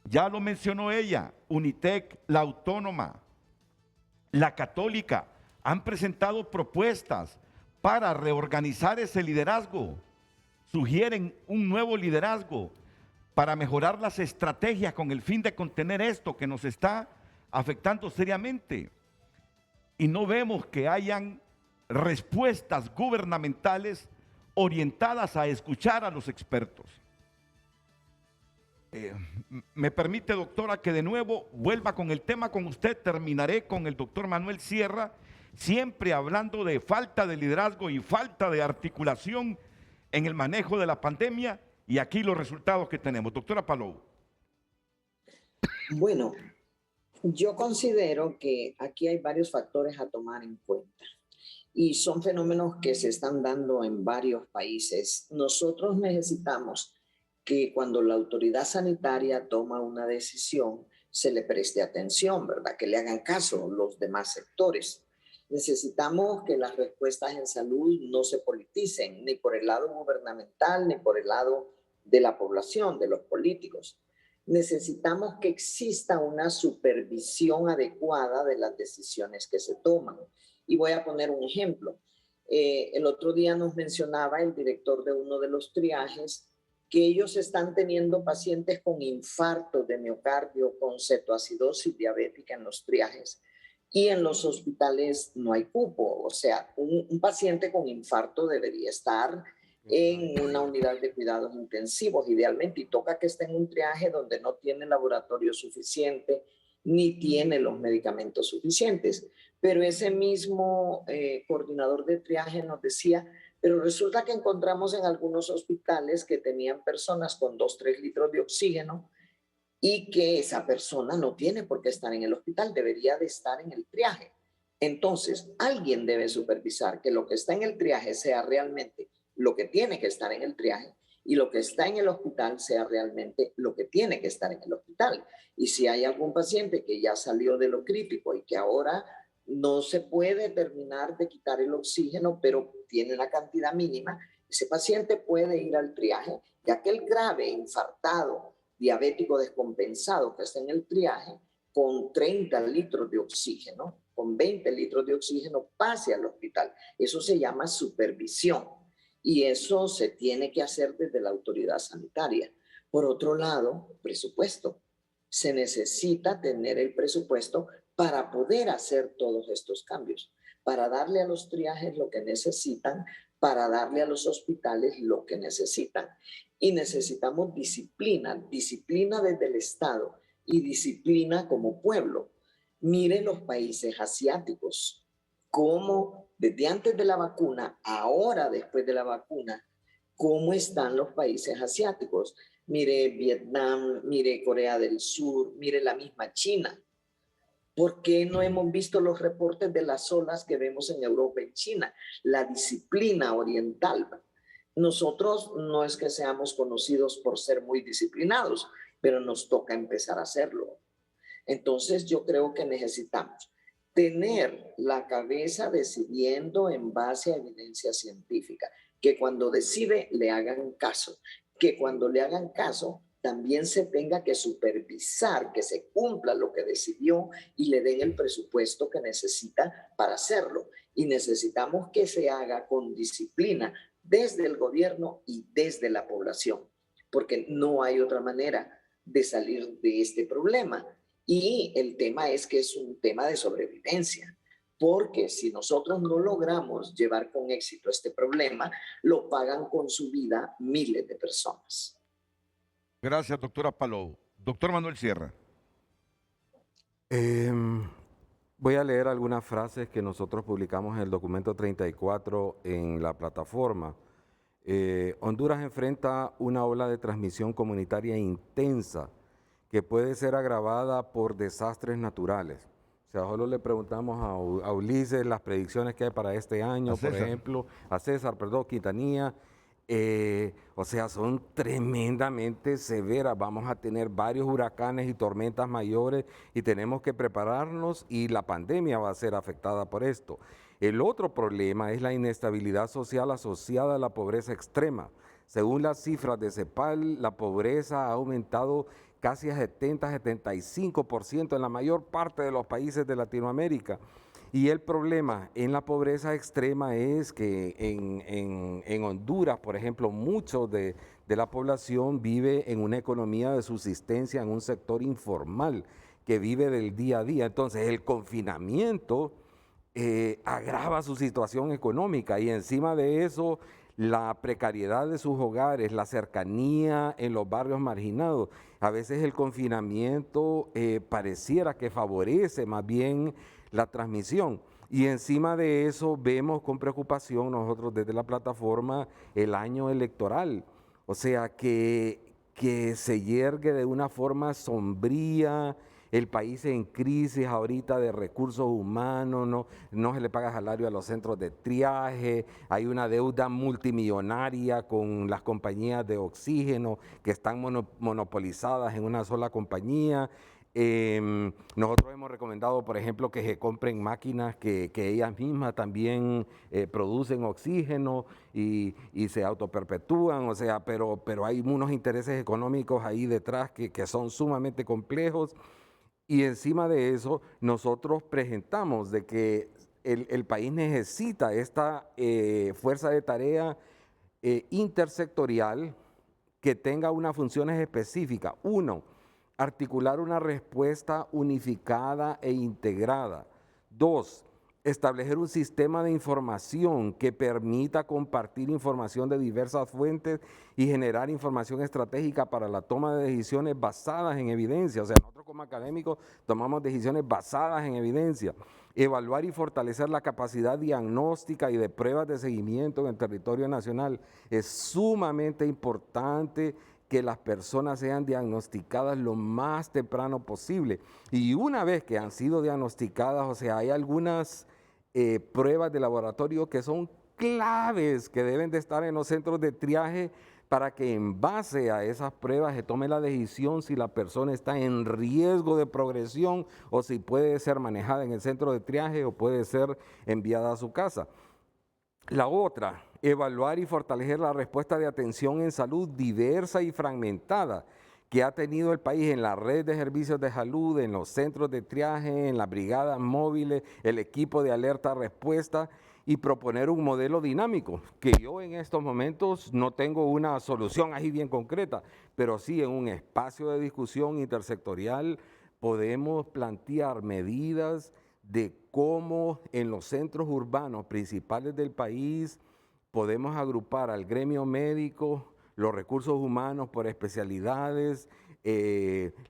Ya lo mencionó ella, Unitec, la Autónoma, la Católica, han presentado propuestas para reorganizar ese liderazgo. Sugieren un nuevo liderazgo para mejorar las estrategias con el fin de contener esto que nos está afectando seriamente. Y no vemos que hayan respuestas gubernamentales orientadas a escuchar a los expertos. Me permite, doctora, que de nuevo vuelva con el tema con usted. Terminaré con el doctor Manuel Sierra, siempre hablando de falta de liderazgo y falta de articulación en el manejo de la pandemia, y aquí los resultados que tenemos. Doctora Palou. Bueno, yo considero que aquí hay varios factores a tomar en cuenta y son fenómenos que se están dando en varios países. Nosotros necesitamos que cuando la autoridad sanitaria toma una decisión se le preste atención, ¿verdad? Que le hagan caso los demás sectores. Necesitamos que las respuestas en salud no se politicen, ni por el lado gubernamental, ni por el lado de la población, de los políticos. Necesitamos que exista una supervisión adecuada de las decisiones que se toman. Y voy a poner un ejemplo. El otro día nos mencionaba el director de uno de los triajes que ellos están teniendo pacientes con infarto de miocardio, con cetoacidosis diabética en los triajes, y en los hospitales no hay cupo. O sea, un paciente con infarto debería estar en una unidad de cuidados intensivos, idealmente, y toca que esté en un triaje donde no tiene laboratorio suficiente, ni tiene los medicamentos suficientes. Pero ese mismo coordinador de triaje nos decía, pero resulta que encontramos en algunos hospitales que tenían personas con 2-3 litros de oxígeno y que esa persona no tiene por qué estar en el hospital, debería de estar en el triaje. Entonces, alguien debe supervisar que lo que está en el triaje sea realmente lo que tiene que estar en el triaje y lo que está en el hospital sea realmente lo que tiene que estar en el hospital. Y si hay algún paciente que ya salió de lo crítico y que ahora no se puede terminar de quitar el oxígeno, pero tiene una cantidad mínima, ese paciente puede ir al triaje, ya que el grave, infartado, diabético descompensado que está en el triaje, con 30 litros de oxígeno, con 20 litros de oxígeno, pase al hospital. Eso se llama supervisión y eso se tiene que hacer desde la autoridad sanitaria. Por otro lado, presupuesto. Se necesita tener el presupuesto para poder hacer todos estos cambios, para darle a los triajes lo que necesitan, para darle a los hospitales lo que necesitan. Y necesitamos disciplina, disciplina desde el Estado y disciplina como pueblo. Miren los países asiáticos, cómo desde antes de la vacuna, ahora después de la vacuna, cómo están los países asiáticos. Mire Vietnam, mire Corea del Sur, mire la misma China. ¿Por qué no hemos visto los reportes de las olas que vemos en Europa y China? La disciplina oriental. Nosotros no es que seamos conocidos por ser muy disciplinados, pero nos toca empezar a hacerlo. Entonces yo creo que necesitamos tener la cabeza decidiendo en base a evidencia científica, que cuando decide le hagan caso, que cuando le hagan caso también se tenga que supervisar que se cumpla lo que decidió y le den el presupuesto que necesita para hacerlo. Y necesitamos que se haga con disciplina desde el gobierno y desde la población, porque no hay otra manera de salir de este problema. Y el tema es que es un tema de sobrevivencia, porque si nosotros no logramos llevar con éxito este problema, lo pagan con su vida miles de personas. Gracias, doctora Palou. Doctor Manuel Sierra. Voy a leer algunas frases que nosotros publicamos en el documento 34 en la plataforma. Honduras enfrenta una ola de transmisión comunitaria intensa que puede ser agravada por desastres naturales. O sea, solo le preguntamos a Ulises las predicciones que hay para este año, por ejemplo, a César, perdón, Quintanilla. O sea, son tremendamente severas. Vamos a tener varios huracanes y tormentas mayores y tenemos que prepararnos y la pandemia va a ser afectada por esto. El otro problema es la inestabilidad social asociada a la pobreza extrema. Según las cifras de CEPAL, la pobreza ha aumentado casi a 70-75% en la mayor parte de los países de Latinoamérica. Y el problema en la pobreza extrema es que en Honduras, por ejemplo, mucho de la población vive en una economía de subsistencia, en un sector informal que vive del día a día. Entonces, el confinamiento agrava su situación económica y encima de eso, la precariedad de sus hogares, la cercanía en los barrios marginados. A veces el confinamiento pareciera que favorece más bien la transmisión. Y encima de eso vemos con preocupación nosotros desde la plataforma el año electoral. O sea, que se yergue de una forma sombría, el país en crisis ahorita de recursos humanos, no se le paga salario a los centros de triaje, hay una deuda multimillonaria con las compañías de oxígeno que están monopolizadas en una sola compañía. Nosotros hemos recomendado, por ejemplo, que se compren máquinas que ellas mismas también producen oxígeno y se autoperpetúan, o sea, pero hay unos intereses económicos ahí detrás que son sumamente complejos. Y encima de eso, nosotros presentamos de que el país necesita esta fuerza de tarea intersectorial que tenga unas funciones específicas. Uno, articular una respuesta unificada e integrada. Dos, establecer un sistema de información que permita compartir información de diversas fuentes y generar información estratégica para la toma de decisiones basadas en evidencia. O sea, nosotros como académicos tomamos decisiones basadas en evidencia. Evaluar y fortalecer la capacidad diagnóstica y de pruebas de seguimiento en el territorio nacional. Es sumamente importante que las personas sean diagnosticadas lo más temprano posible. Y una vez que han sido diagnosticadas, o sea, hay algunas pruebas de laboratorio que son claves, que deben de estar en los centros de triaje para que en base a esas pruebas se tome la decisión si la persona está en riesgo de progresión o si puede ser manejada en el centro de triaje o puede ser enviada a su casa. La otra, evaluar y fortalecer la respuesta de atención en salud diversa y fragmentada que ha tenido el país en la red de servicios de salud, en los centros de triaje, en las brigadas móviles, el equipo de alerta-respuesta y proponer un modelo dinámico, que yo en estos momentos no tengo una solución ahí bien concreta, pero sí en un espacio de discusión intersectorial podemos plantear medidas de cómo en los centros urbanos principales del país podemos agrupar al gremio médico, los recursos humanos por especialidades,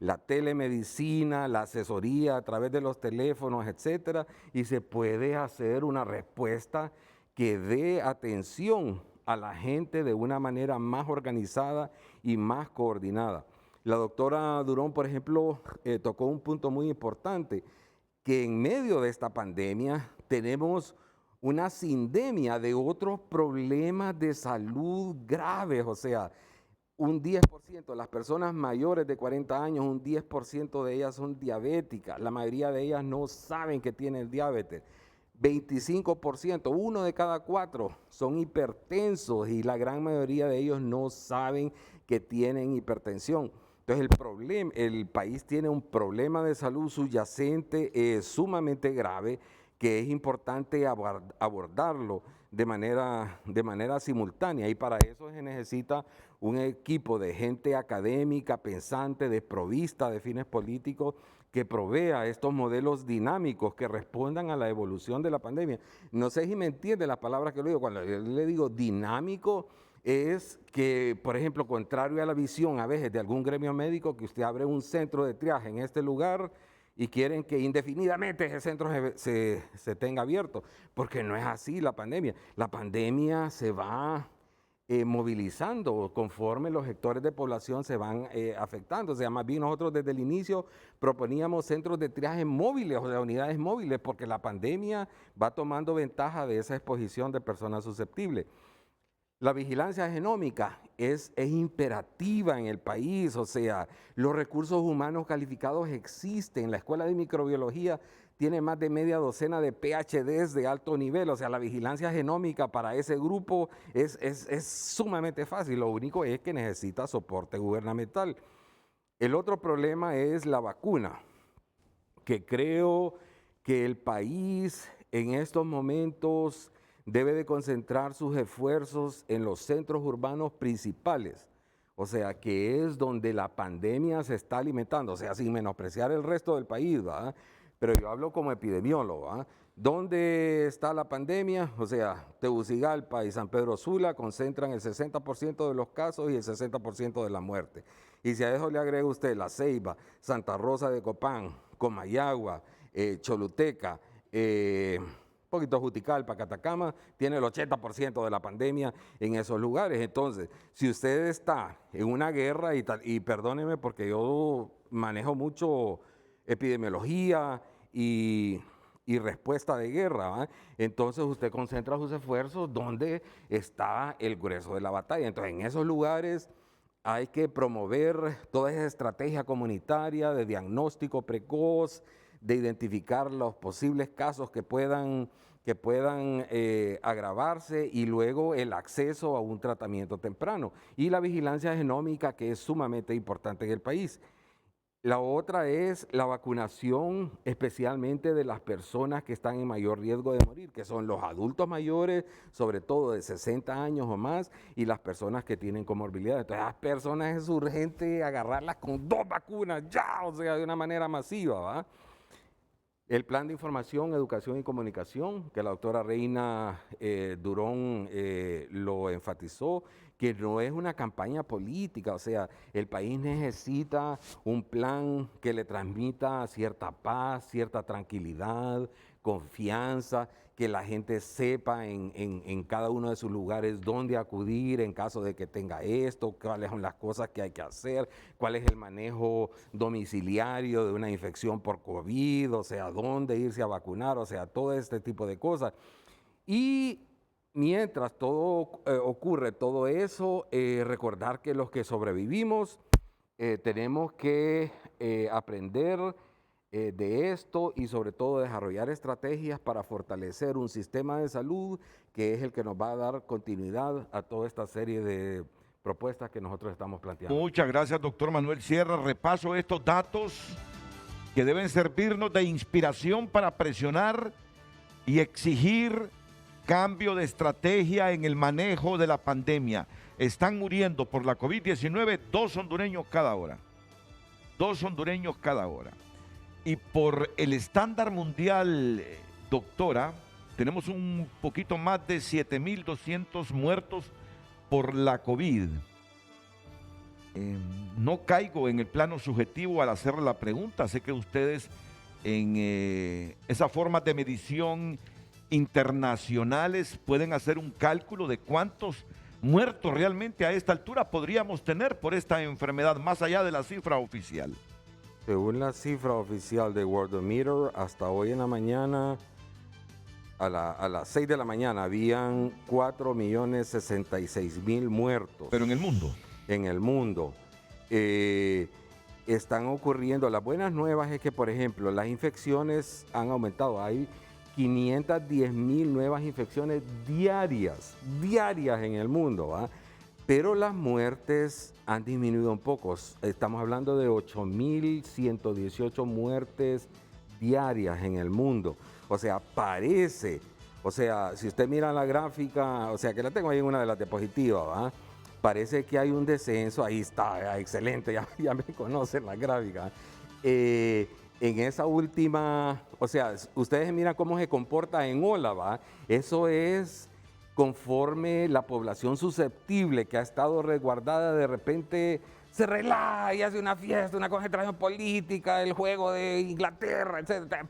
la telemedicina, la asesoría a través de los teléfonos, etcétera, y se puede hacer una respuesta que dé atención a la gente de una manera más organizada y más coordinada. La doctora Durón, por ejemplo, tocó un punto muy importante, que en medio de esta pandemia tenemos una sindemia de otros problemas de salud graves, o sea, un 10% de las personas mayores de 40 años, un 10% de ellas son diabéticas, la mayoría de ellas no saben que tienen diabetes. 25%, 1 de cada 4 son hipertensos y la gran mayoría de ellos no saben que tienen hipertensión. Entonces el país tiene un problema de salud subyacente sumamente grave que es importante abordarlo de manera simultánea y para eso se necesita un equipo de gente académica, pensante, desprovista de fines políticos que provea estos modelos dinámicos que respondan a la evolución de la pandemia. No sé si me entiende las palabras que le digo. Cuando yo le digo dinámico, es que, por ejemplo, contrario a la visión a veces de algún gremio médico, que usted abre un centro de triaje en este lugar y quieren que indefinidamente ese centro se tenga abierto, porque no es así la pandemia. La pandemia se va movilizando conforme los sectores de población se van afectando. O sea, más bien nosotros desde el inicio proponíamos centros de triaje móviles, o sea, unidades móviles, porque la pandemia va tomando ventaja de esa exposición de personas susceptibles. La vigilancia genómica es imperativa en el país, o sea, los recursos humanos calificados existen. La Escuela de Microbiología tiene más de media docena de PhDs de alto nivel, o sea, la vigilancia genómica para ese grupo es sumamente fácil, lo único es que necesita soporte gubernamental. El otro problema es la vacuna, que creo que el país en estos momentos debe de concentrar sus esfuerzos en los centros urbanos principales, o sea, que es donde la pandemia se está alimentando, o sea, sin menospreciar el resto del país, ¿verdad? Pero yo hablo como epidemiólogo, ¿verdad? ¿Dónde está la pandemia? O sea, Tegucigalpa y San Pedro Sula concentran el 60% de los casos y el 60% de la muerte. Y si a eso le agrega usted La Ceiba, Santa Rosa de Copán, Comayagua, Choluteca, poquito Juticalpa, Catacama, tiene el 80% de la pandemia en esos lugares. Entonces, si usted está en una guerra, y perdóneme porque yo manejo mucho epidemiología y respuesta de guerra, ¿va? Entonces usted concentra sus esfuerzos donde está el grueso de la batalla. Entonces, en esos lugares hay que promover toda esa estrategia comunitaria de diagnóstico precoz, de identificar los posibles casos que puedan agravarse y luego el acceso a un tratamiento temprano. Y la vigilancia genómica, que es sumamente importante en el país. La otra es la vacunación, especialmente de las personas que están en mayor riesgo de morir, que son los adultos mayores, sobre todo de 60 años o más, y las personas que tienen comorbilidades. Entonces, a las personas es urgente agarrarlas con 2 vacunas ya, o sea, de una manera masiva, ¿va? El plan de información, educación y comunicación, que la doctora Reina Durón lo enfatizó, que no es una campaña política, o sea, el país necesita un plan que le transmita cierta paz, cierta tranquilidad, confianza, que la gente sepa en cada uno de sus lugares dónde acudir en caso de que tenga esto, cuáles son las cosas que hay que hacer, cuál es el manejo domiciliario de una infección por COVID, o sea, dónde irse a vacunar, o sea, todo este tipo de cosas. Y mientras todo ocurre, todo eso, recordar que los que sobrevivimos tenemos que aprender de esto y sobre todo desarrollar estrategias para fortalecer un sistema de salud que es el que nos va a dar continuidad a toda esta serie de propuestas que nosotros estamos planteando. Muchas gracias, doctor Manuel Sierra. Repaso estos datos que deben servirnos de inspiración para presionar y exigir cambio de estrategia en el manejo de la pandemia. Están muriendo por la COVID-19 2 hondureños cada hora. 2 hondureños cada hora. Y por el estándar mundial, doctora, tenemos un poquito más de 7.200 muertos por la COVID. No caigo en el plano subjetivo al hacerle la pregunta. Sé que ustedes en esas formas de medición internacionales pueden hacer un cálculo de cuántos muertos realmente a esta altura podríamos tener por esta enfermedad, más allá de la cifra oficial. Según la cifra oficial de Worldometer, hasta hoy en la mañana, a las 6 de la mañana, habían 4.066.000 muertos. Pero en el mundo. En el mundo. Están ocurriendo, las buenas nuevas es que, por ejemplo, las infecciones han aumentado. Hay 510.000 nuevas infecciones diarias en el mundo, ¿va? Pero las muertes han disminuido un poco. Estamos hablando de 8.118 muertes diarias en el mundo. O sea, parece, o sea, si usted mira la gráfica, o sea, que la tengo ahí en una de las diapositivas, ¿va? Parece que hay un descenso, ahí está, excelente, ya me conocen la gráfica. En esa última, o sea, ustedes miran cómo se comporta en ola, ¿va? Eso es conforme la población susceptible que ha estado resguardada de repente se relaja y hace una fiesta, una concentración política, el juego de Inglaterra, etc.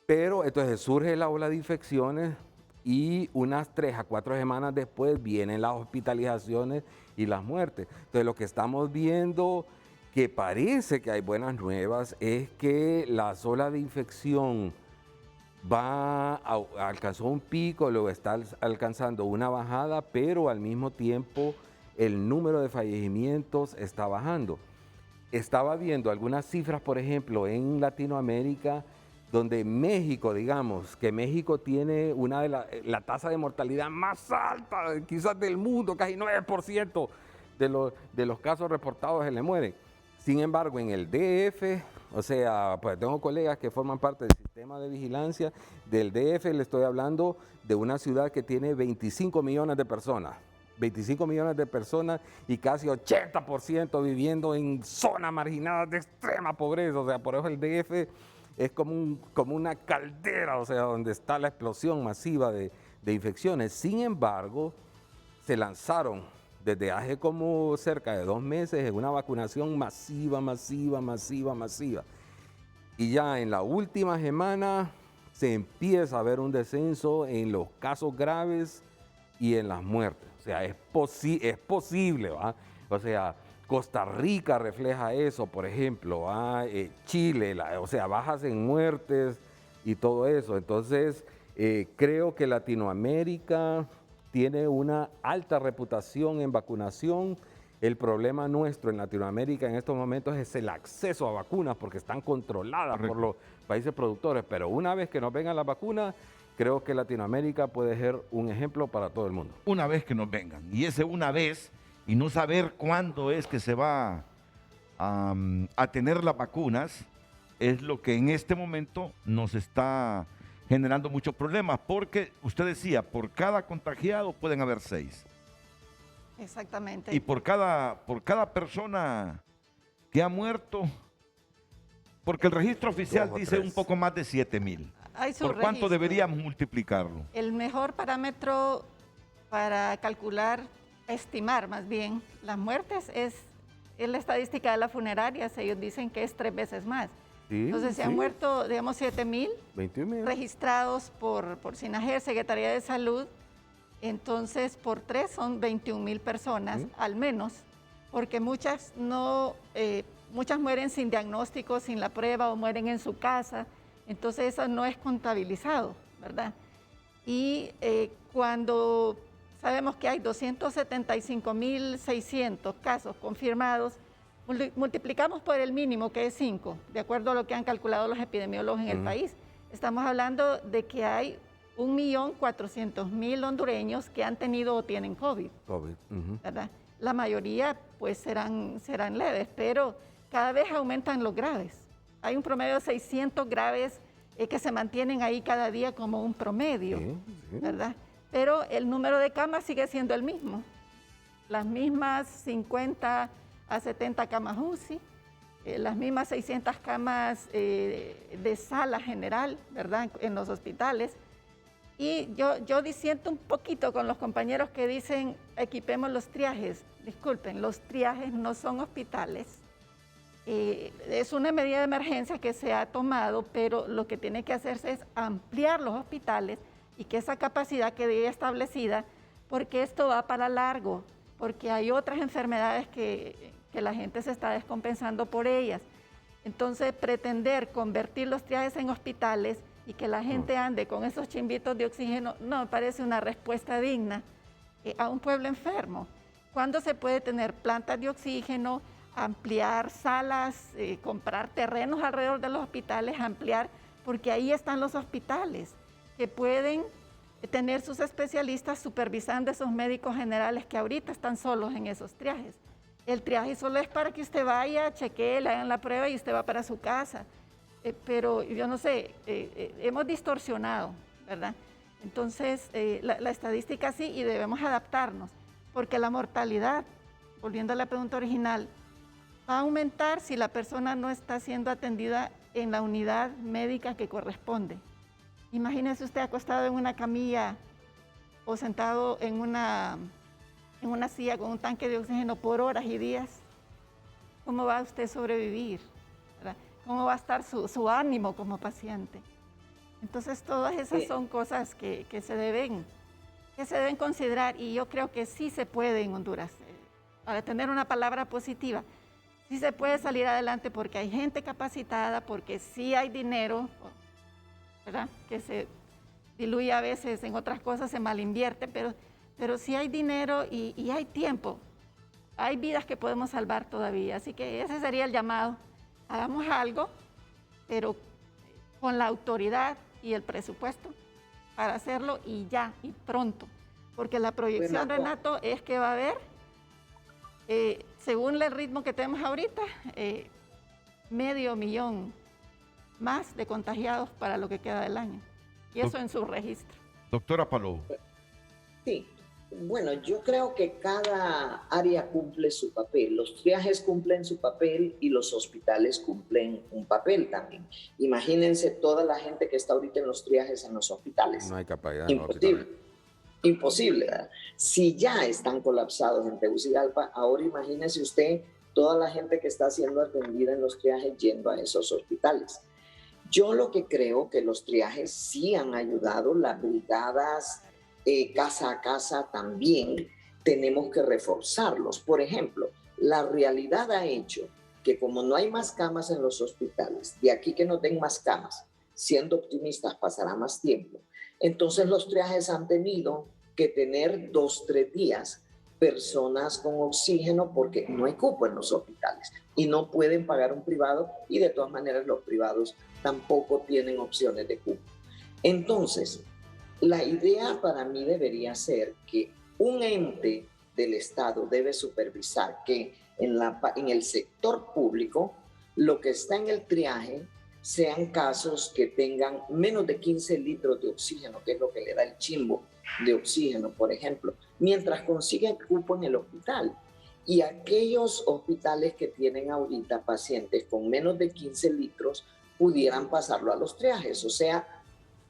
Pero entonces surge la ola de infecciones y unas 3 a 4 semanas después vienen las hospitalizaciones y las muertes. Entonces lo que estamos viendo, que parece que hay buenas nuevas, es que la ola de infección alcanzó un pico, luego está alcanzando una bajada, pero al mismo tiempo el número de fallecimientos está bajando. Estaba viendo algunas cifras, por ejemplo, en Latinoamérica, donde México, digamos, que México tiene la tasa de mortalidad más alta quizás del mundo, casi 9% de los casos reportados se le mueren. Sin embargo, en el DF, o sea, pues tengo colegas que forman parte del sistema de vigilancia del DF, le estoy hablando de una ciudad que tiene 25 millones de personas. 25 millones de personas y casi 80% viviendo en zonas marginadas de extrema pobreza. O sea, por eso el DF es como una caldera, o sea, donde está la explosión masiva de infecciones. Sin embargo, se lanzaron desde hace como cerca de 2 meses en una vacunación masiva. Y ya en la última semana se empieza a ver un descenso en los casos graves y en las muertes. O sea, es posible, ¿va? O sea, Costa Rica refleja eso, por ejemplo, ¿va? Chile, o sea, bajas en muertes y todo eso. Entonces, creo que Latinoamérica tiene una alta reputación en vacunación El problema nuestro en Latinoamérica en estos momentos es el acceso a vacunas porque están controladas por los países productores. Pero una vez que nos vengan las vacunas, creo que Latinoamérica puede ser un ejemplo para todo el mundo. Una vez que nos vengan. Y ese una vez, y no saber cuándo es que se va a tener las vacunas, es lo que en este momento nos está generando muchos problemas. Porque usted decía, por cada contagiado pueden haber 6. Exactamente. Y por cada persona que ha muerto, porque el registro oficial dice un poco más de 7,000. Hay su ¿Por cuánto registro. deberíamos multiplicarlo? El mejor parámetro para calcular, estimar más bien, las muertes es la estadística de las funerarias. Ellos dicen que es 3 veces más. Sí, Entonces se han muerto, digamos, 7,000 registrados por SINAGER, Secretaría de Salud. Entonces, por 3 son 21,000 personas, al menos, porque muchas mueren sin diagnóstico, sin la prueba, o mueren en su casa. Entonces, eso no es contabilizado, ¿verdad? Y cuando sabemos que hay 275,600 casos confirmados, multiplicamos por el mínimo, que es 5, de acuerdo a lo que han calculado los epidemiólogos en el país. Estamos hablando de que hay 1,400,000 hondureños que han tenido o tienen COVID. ¿Verdad? La mayoría pues serán leves, pero cada vez aumentan los graves. Hay un promedio de 600 graves que se mantienen ahí cada día como un promedio, ¿verdad? Pero el número de camas sigue siendo el mismo. Las mismas 50 a 70 camas UCI, las mismas 600 camas de sala general, ¿verdad? En los hospitales. Y yo disiento un poquito con los compañeros que dicen equipemos los triajes. Disculpen, los triajes no son hospitales. Es una medida de emergencia que se ha tomado, pero lo que tiene que hacerse es ampliar los hospitales y que esa capacidad quede establecida, porque esto va para largo, porque hay otras enfermedades que la gente se está descompensando por ellas. Entonces, pretender convertir los triajes en hospitales y que la gente ande con esos chimbitos de oxígeno, no me parece una respuesta digna a un pueblo enfermo. ¿Cuándo se puede tener plantas de oxígeno, ampliar salas, comprar terrenos alrededor de los hospitales, ampliar? Porque ahí están los hospitales que pueden tener sus especialistas supervisando esos médicos generales que ahorita están solos en esos triajes. El triaje solo es para que usted vaya, chequee, le hagan la prueba y usted va para su casa. Pero yo no sé, hemos distorsionado, ¿verdad? Entonces, la estadística sí, y debemos adaptarnos, porque la mortalidad, volviendo a la pregunta original, va a aumentar si la persona no está siendo atendida en la unidad médica que corresponde. Imagínese usted acostado en una camilla o sentado en una silla con un tanque de oxígeno por horas y días. ¿Cómo va usted a sobrevivir? ¿Verdad? ¿Cómo va a estar su ánimo como paciente? Entonces, todas esas son cosas que se deben considerar, y yo creo que sí se puede en Honduras, para tener una palabra positiva, sí se puede salir adelante porque hay gente capacitada, porque sí hay dinero, ¿verdad? Que se diluye a veces en otras cosas, se malinvierte, pero sí hay dinero y hay tiempo. Hay vidas que podemos salvar todavía, así que ese sería el llamado. Hagamos algo, pero con la autoridad y el presupuesto para hacerlo, y ya, y pronto. Porque la proyección, Renato, es que va a haber, según el ritmo que tenemos ahorita, 500,000 más de contagiados para lo que queda del año. Y eso en su registro. Doctora Palou. Sí. Bueno, yo creo que cada área cumple su papel. Los triajes cumplen su papel y los hospitales cumplen un papel también. Imagínense toda la gente que está ahorita en los triajes en los hospitales. No hay capacidad. Imposible. Imposible, ¿verdad? Si ya están colapsados en Tegucigalpa, ahora imagínese usted toda la gente que está siendo atendida en los triajes yendo a esos hospitales. Yo lo que creo que los triajes sí han ayudado, las brigadas casa a casa también tenemos que reforzarlos. Por ejemplo, la realidad ha hecho que como no hay más camas en los hospitales, de aquí que no den más camas, siendo optimistas pasará más tiempo, entonces los triajes han tenido que tener 2-3 días personas con oxígeno porque no hay cupo en los hospitales y no pueden pagar un privado, y de todas maneras los privados tampoco tienen opciones de cupo. Entonces, la idea para mí debería ser que un ente del Estado debe supervisar que en el sector público lo que está en el triaje sean casos que tengan menos de 15 litros de oxígeno, que es lo que le da el chimbo de oxígeno, por ejemplo, mientras consiguen cupo en el hospital. Y aquellos hospitales que tienen ahorita pacientes con menos de 15 litros pudieran pasarlo a los triajes, o sea,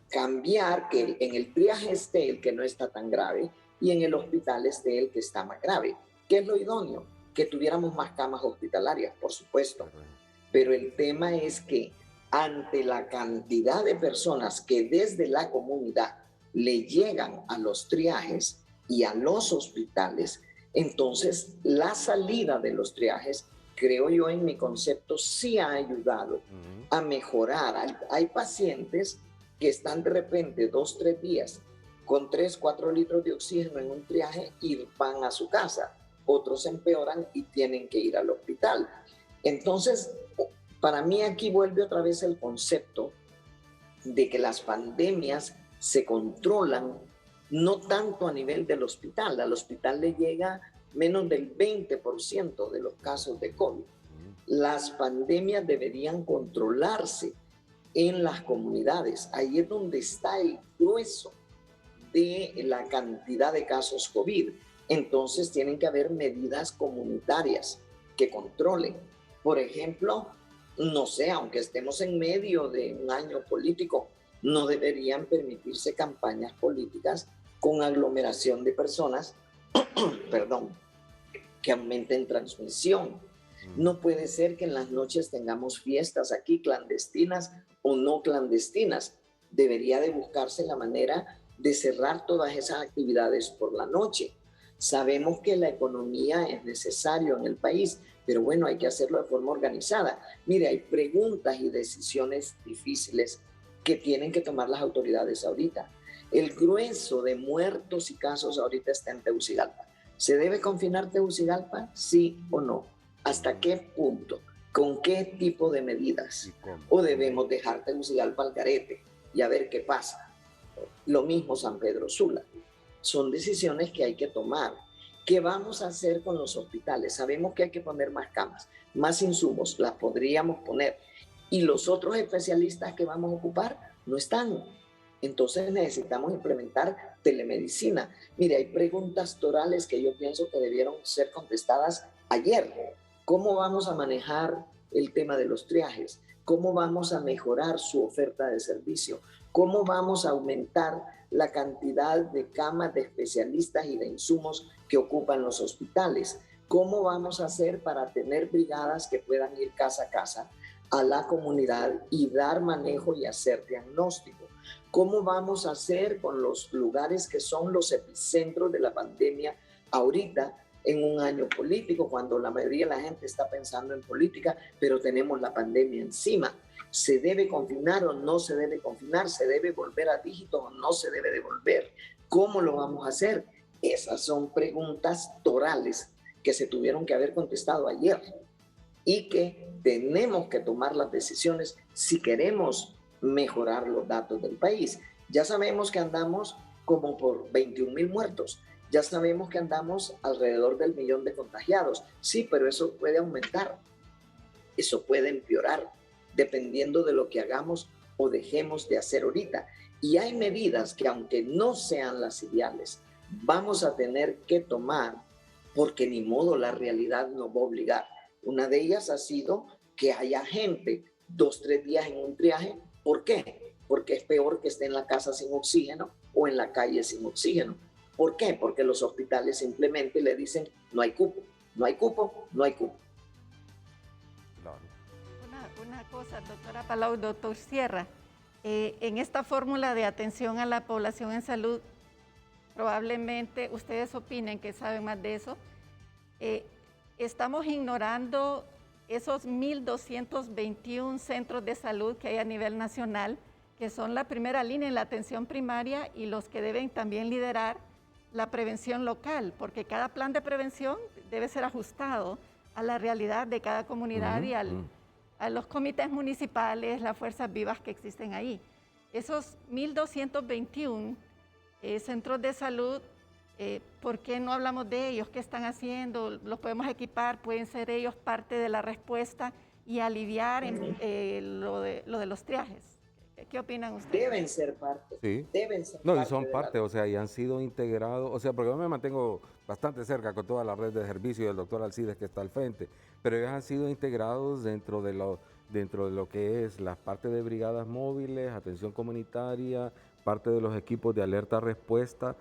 cambiar que en el triaje esté el que no está tan grave y en el hospital esté el que está más grave. ¿Qué es lo idóneo? Que tuviéramos más camas hospitalarias, por supuesto. Pero el tema es que ante la cantidad de personas que desde la comunidad le llegan a los triajes y a los hospitales, entonces la salida de los triajes, creo yo en mi concepto, sí ha ayudado a mejorar. Hay pacientes que están de repente 2, 3 días con 3, 4 litros de oxígeno en un triaje y van a su casa. Otros empeoran y tienen que ir al hospital. Entonces, para mí aquí vuelve otra vez el concepto de que las pandemias se controlan no tanto a nivel del hospital. Al hospital le llega menos del 20% de los casos de COVID. Las pandemias deberían controlarse en las comunidades. Ahí es donde está el grueso de la cantidad de casos COVID. Entonces tienen que haber medidas comunitarias que controlen. Por ejemplo, no sé, aunque estemos en medio de un año político, no deberían permitirse campañas políticas con aglomeración de personas, perdón, que aumenten transmisión. No puede ser que en las noches tengamos fiestas aquí clandestinas o no clandestinas. Debería de buscarse la manera de cerrar todas esas actividades por la noche. Sabemos que la economía es necesario en el país, pero bueno, hay que hacerlo de forma organizada. Mire, hay preguntas y decisiones difíciles que tienen que tomar las autoridades ahorita. El grueso de muertos y casos ahorita está en Tegucigalpa. ¿Se debe confinar Tegucigalpa? ¿Sí o no? ¿Hasta qué punto? ¿Con qué tipo de medidas? ¿O debemos dejar Tegucigalpa al garete y a ver qué pasa? Lo mismo San Pedro Sula. Son decisiones que hay que tomar. ¿Qué vamos a hacer con los hospitales? Sabemos que hay que poner más camas, más insumos, las podríamos poner. Y los otros especialistas que vamos a ocupar no están. Entonces necesitamos implementar telemedicina. Mire, hay preguntas torales que yo pienso que debieron ser contestadas ayer. ¿Cómo vamos a manejar el tema de los triajes? ¿Cómo vamos a mejorar su oferta de servicio? ¿Cómo vamos a aumentar la cantidad de camas de especialistas y de insumos que ocupan los hospitales? ¿Cómo vamos a hacer para tener brigadas que puedan ir casa a casa a la comunidad y dar manejo y hacer diagnóstico? ¿Cómo vamos a hacer con los lugares que son los epicentros de la pandemia ahorita en un año político, cuando la mayoría de la gente está pensando en política, pero tenemos la pandemia encima? ¿Se debe confinar o no se debe confinar? ¿Se debe volver a dígitos o no se debe devolver? ¿Cómo lo vamos a hacer? Esas son preguntas torales que se tuvieron que haber contestado ayer y que tenemos que tomar las decisiones si queremos mejorar los datos del país. Ya sabemos que andamos como por 21,000 muertos. Ya sabemos que andamos alrededor del 1,000,000 de contagiados. Sí, pero eso puede aumentar. Eso puede empeorar, dependiendo de lo que hagamos o dejemos de hacer ahorita. Y hay medidas que, aunque no sean las ideales, vamos a tener que tomar porque ni modo, la realidad nos va a obligar. Una de ellas ha sido que haya gente 2, 3 días en un triaje. ¿Por qué? Porque es peor que esté en la casa sin oxígeno o en la calle sin oxígeno. ¿Por qué? Porque los hospitales simplemente le dicen no hay cupo, no hay cupo, no hay cupo. Una cosa, doctora Palau, doctor Sierra, en esta fórmula de atención a la población en salud, probablemente ustedes opinen que saben más de eso, estamos ignorando esos 1,221 centros de salud que hay a nivel nacional, que son la primera línea en la atención primaria y los que deben también liderar la prevención local, porque cada plan de prevención debe ser ajustado a la realidad de cada comunidad y a los comités municipales, las fuerzas vivas que existen ahí. Esos 1.221 centros de salud, ¿por qué no hablamos de ellos? ¿Qué están haciendo? ¿Los podemos equipar? ¿Pueden ser ellos parte de la respuesta y aliviar lo de los triajes? ¿Qué opinan ustedes? Deben ser parte. Sí. Deben ser No, y parte son de parte, o sea, y han sido integrados, o sea, porque yo me mantengo bastante cerca con toda la red de servicio del doctor Alcides que está al frente, pero ellos han sido integrados dentro de lo que es la parte de brigadas móviles, atención comunitaria, parte de los equipos de alerta-respuesta,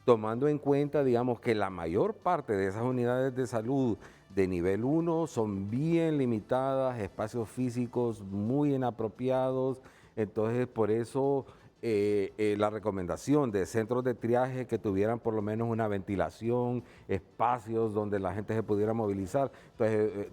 tomando en cuenta, digamos, que la mayor parte de esas unidades de salud de nivel 1 son bien limitadas, espacios físicos muy inapropiados, entonces por eso la recomendación de centros de triaje que tuvieran por lo menos una ventilación, espacios donde la gente se pudiera movilizar. Entonces,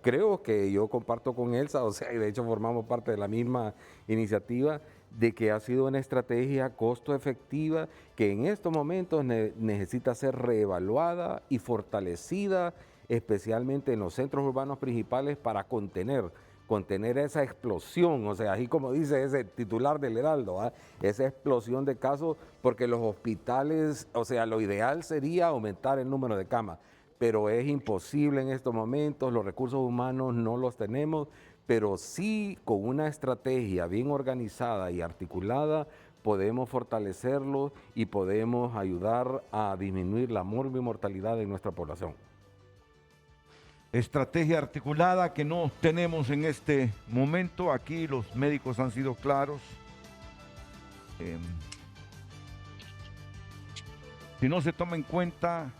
creo que yo comparto con Elsa, o sea, y de hecho formamos parte de la misma iniciativa, de que ha sido una estrategia costo efectiva que en estos momentos necesita ser reevaluada y fortalecida, especialmente en los centros urbanos principales para contener esa explosión, o sea, así como dice ese titular del Heraldo, ¿eh? Esa explosión de casos, porque los hospitales, o sea, lo ideal sería aumentar el número de camas, pero es imposible en estos momentos, los recursos humanos no los tenemos, pero sí con una estrategia bien organizada y articulada podemos fortalecerlo y podemos ayudar a disminuir la mortalidad en nuestra población. Estrategia articulada que no tenemos en este momento. Aquí los médicos han sido claros. Si no se toma en cuenta,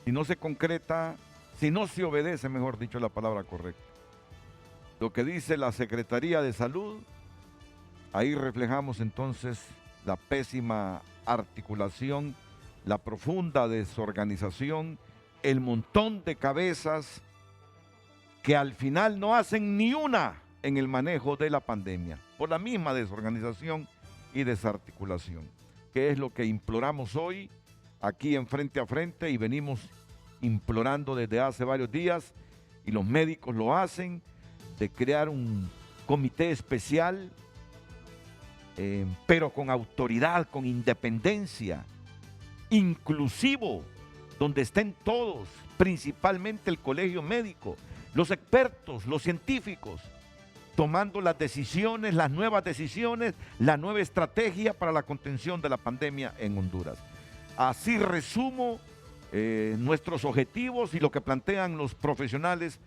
si no se concreta, si no se obedece, mejor dicho, la palabra correcta, lo que dice la Secretaría de Salud, ahí reflejamos entonces la pésima articulación, la profunda desorganización, el montón de cabezas que al final no hacen ni una en el manejo de la pandemia, por la misma desorganización y desarticulación, que es lo que imploramos hoy aquí en Frente a Frente y venimos implorando desde hace varios días, y los médicos lo hacen, de crear un comité especial, pero con autoridad, con independencia, inclusivo, donde estén todos, principalmente el colegio médico, los expertos, los científicos, tomando las decisiones, las nuevas decisiones, la nueva estrategia para la contención de la pandemia en Honduras. Así resumo nuestros objetivos y lo que plantean los profesionales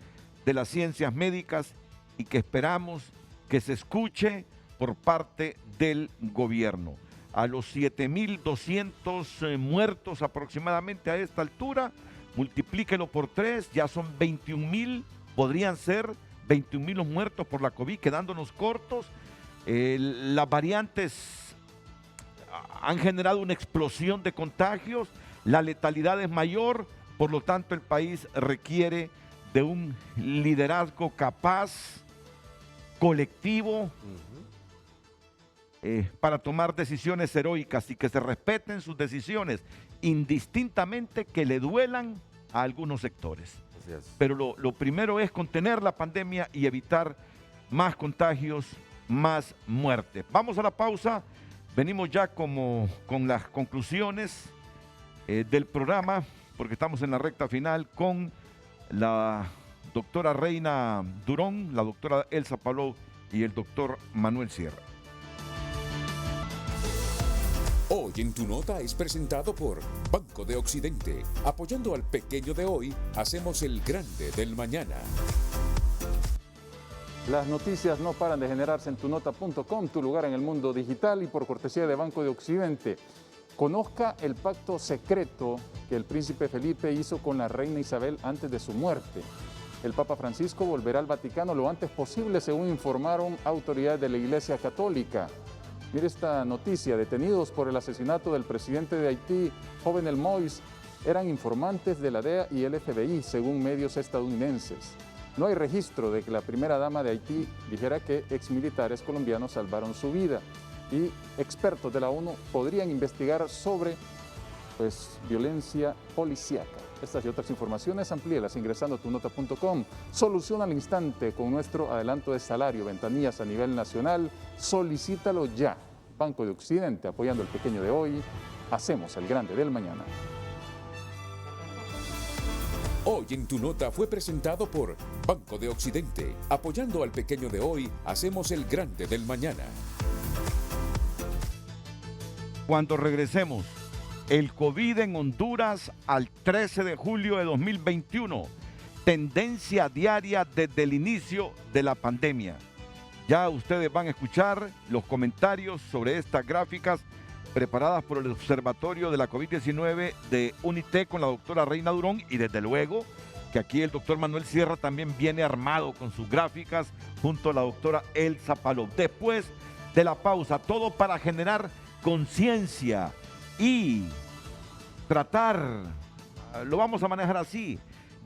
de las ciencias médicas y que esperamos que se escuche por parte del gobierno. A los 7.200 muertos aproximadamente a esta altura, multiplíquelo por 3, ya son 21.000, podrían ser 21.000 los muertos por la COVID, quedándonos cortos. Las variantes han generado una explosión de contagios, la letalidad es mayor, por lo tanto el país requiere de un liderazgo capaz, colectivo, para tomar decisiones heroicas y que se respeten sus decisiones, indistintamente que le duelan a algunos sectores. Pero lo primero es contener la pandemia y evitar más contagios, más muerte. Vamos a la pausa, venimos ya con las conclusiones del programa, porque estamos en la recta final con la doctora Reina Durón, la doctora Elsa Palou y el doctor Manuel Sierra. Hoy en Tu Nota es presentado por Banco de Occidente. Apoyando al pequeño de hoy, hacemos el grande del mañana. Las noticias no paran de generarse en tunota.com, tu lugar en el mundo digital, y por cortesía de Banco de Occidente. Conozca el pacto secreto que el príncipe Felipe hizo con la reina Isabel antes de su muerte. El Papa Francisco volverá al Vaticano lo antes posible, según informaron autoridades de la Iglesia Católica. Mire esta noticia: detenidos por el asesinato del presidente de Haití, Jovenel Moïse, eran informantes de la DEA y el FBI, según medios estadounidenses. No hay registro de que la primera dama de Haití dijera que exmilitares colombianos salvaron su vida. y expertos de la ONU podrían investigar sobre violencia policíaca. Estas y otras informaciones amplíelas ingresando a tunota.com. Soluciona al instante con nuestro adelanto de salario, ventanillas a nivel nacional. Solicítalo ya. Banco de Occidente, apoyando el pequeño de hoy. Hacemos el grande del mañana. Hoy en Tu Nota fue presentado por Banco de Occidente. Apoyando al pequeño de hoy, hacemos el grande del mañana. Cuando regresemos, el COVID en Honduras al 13 de julio de 2021. Tendencia diaria desde el inicio de la pandemia. Ya ustedes van a escuchar los comentarios sobre estas gráficas preparadas por el Observatorio de la COVID-19 de UNITEC con la doctora Reina Durón, y desde luego que aquí el doctor Manuel Sierra también viene armado con sus gráficas junto a la doctora Elsa Palop. Después de la pausa, todo para generar conciencia y tratar, lo vamos a manejar así,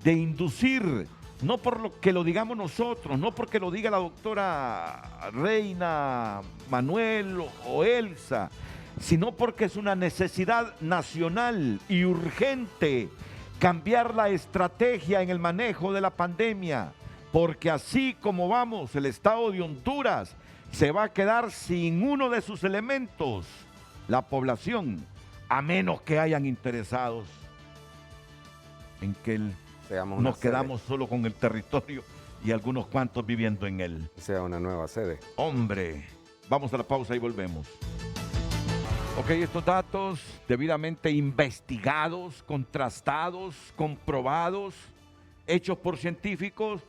de inducir, no por lo que lo digamos nosotros, no porque lo diga la doctora Reina, Manuel o Elsa, sino porque es una necesidad nacional y urgente cambiar la estrategia en el manejo de la pandemia, porque así como vamos, el estado de Honduras se va a quedar sin uno de sus elementos, la población, a menos que hayan interesados en que nos quedamos solo con el territorio y algunos cuantos viviendo en él. Sea una nueva sede. Hombre, vamos a la pausa y volvemos. Ok, estos datos debidamente investigados, contrastados, comprobados, hechos por científicos,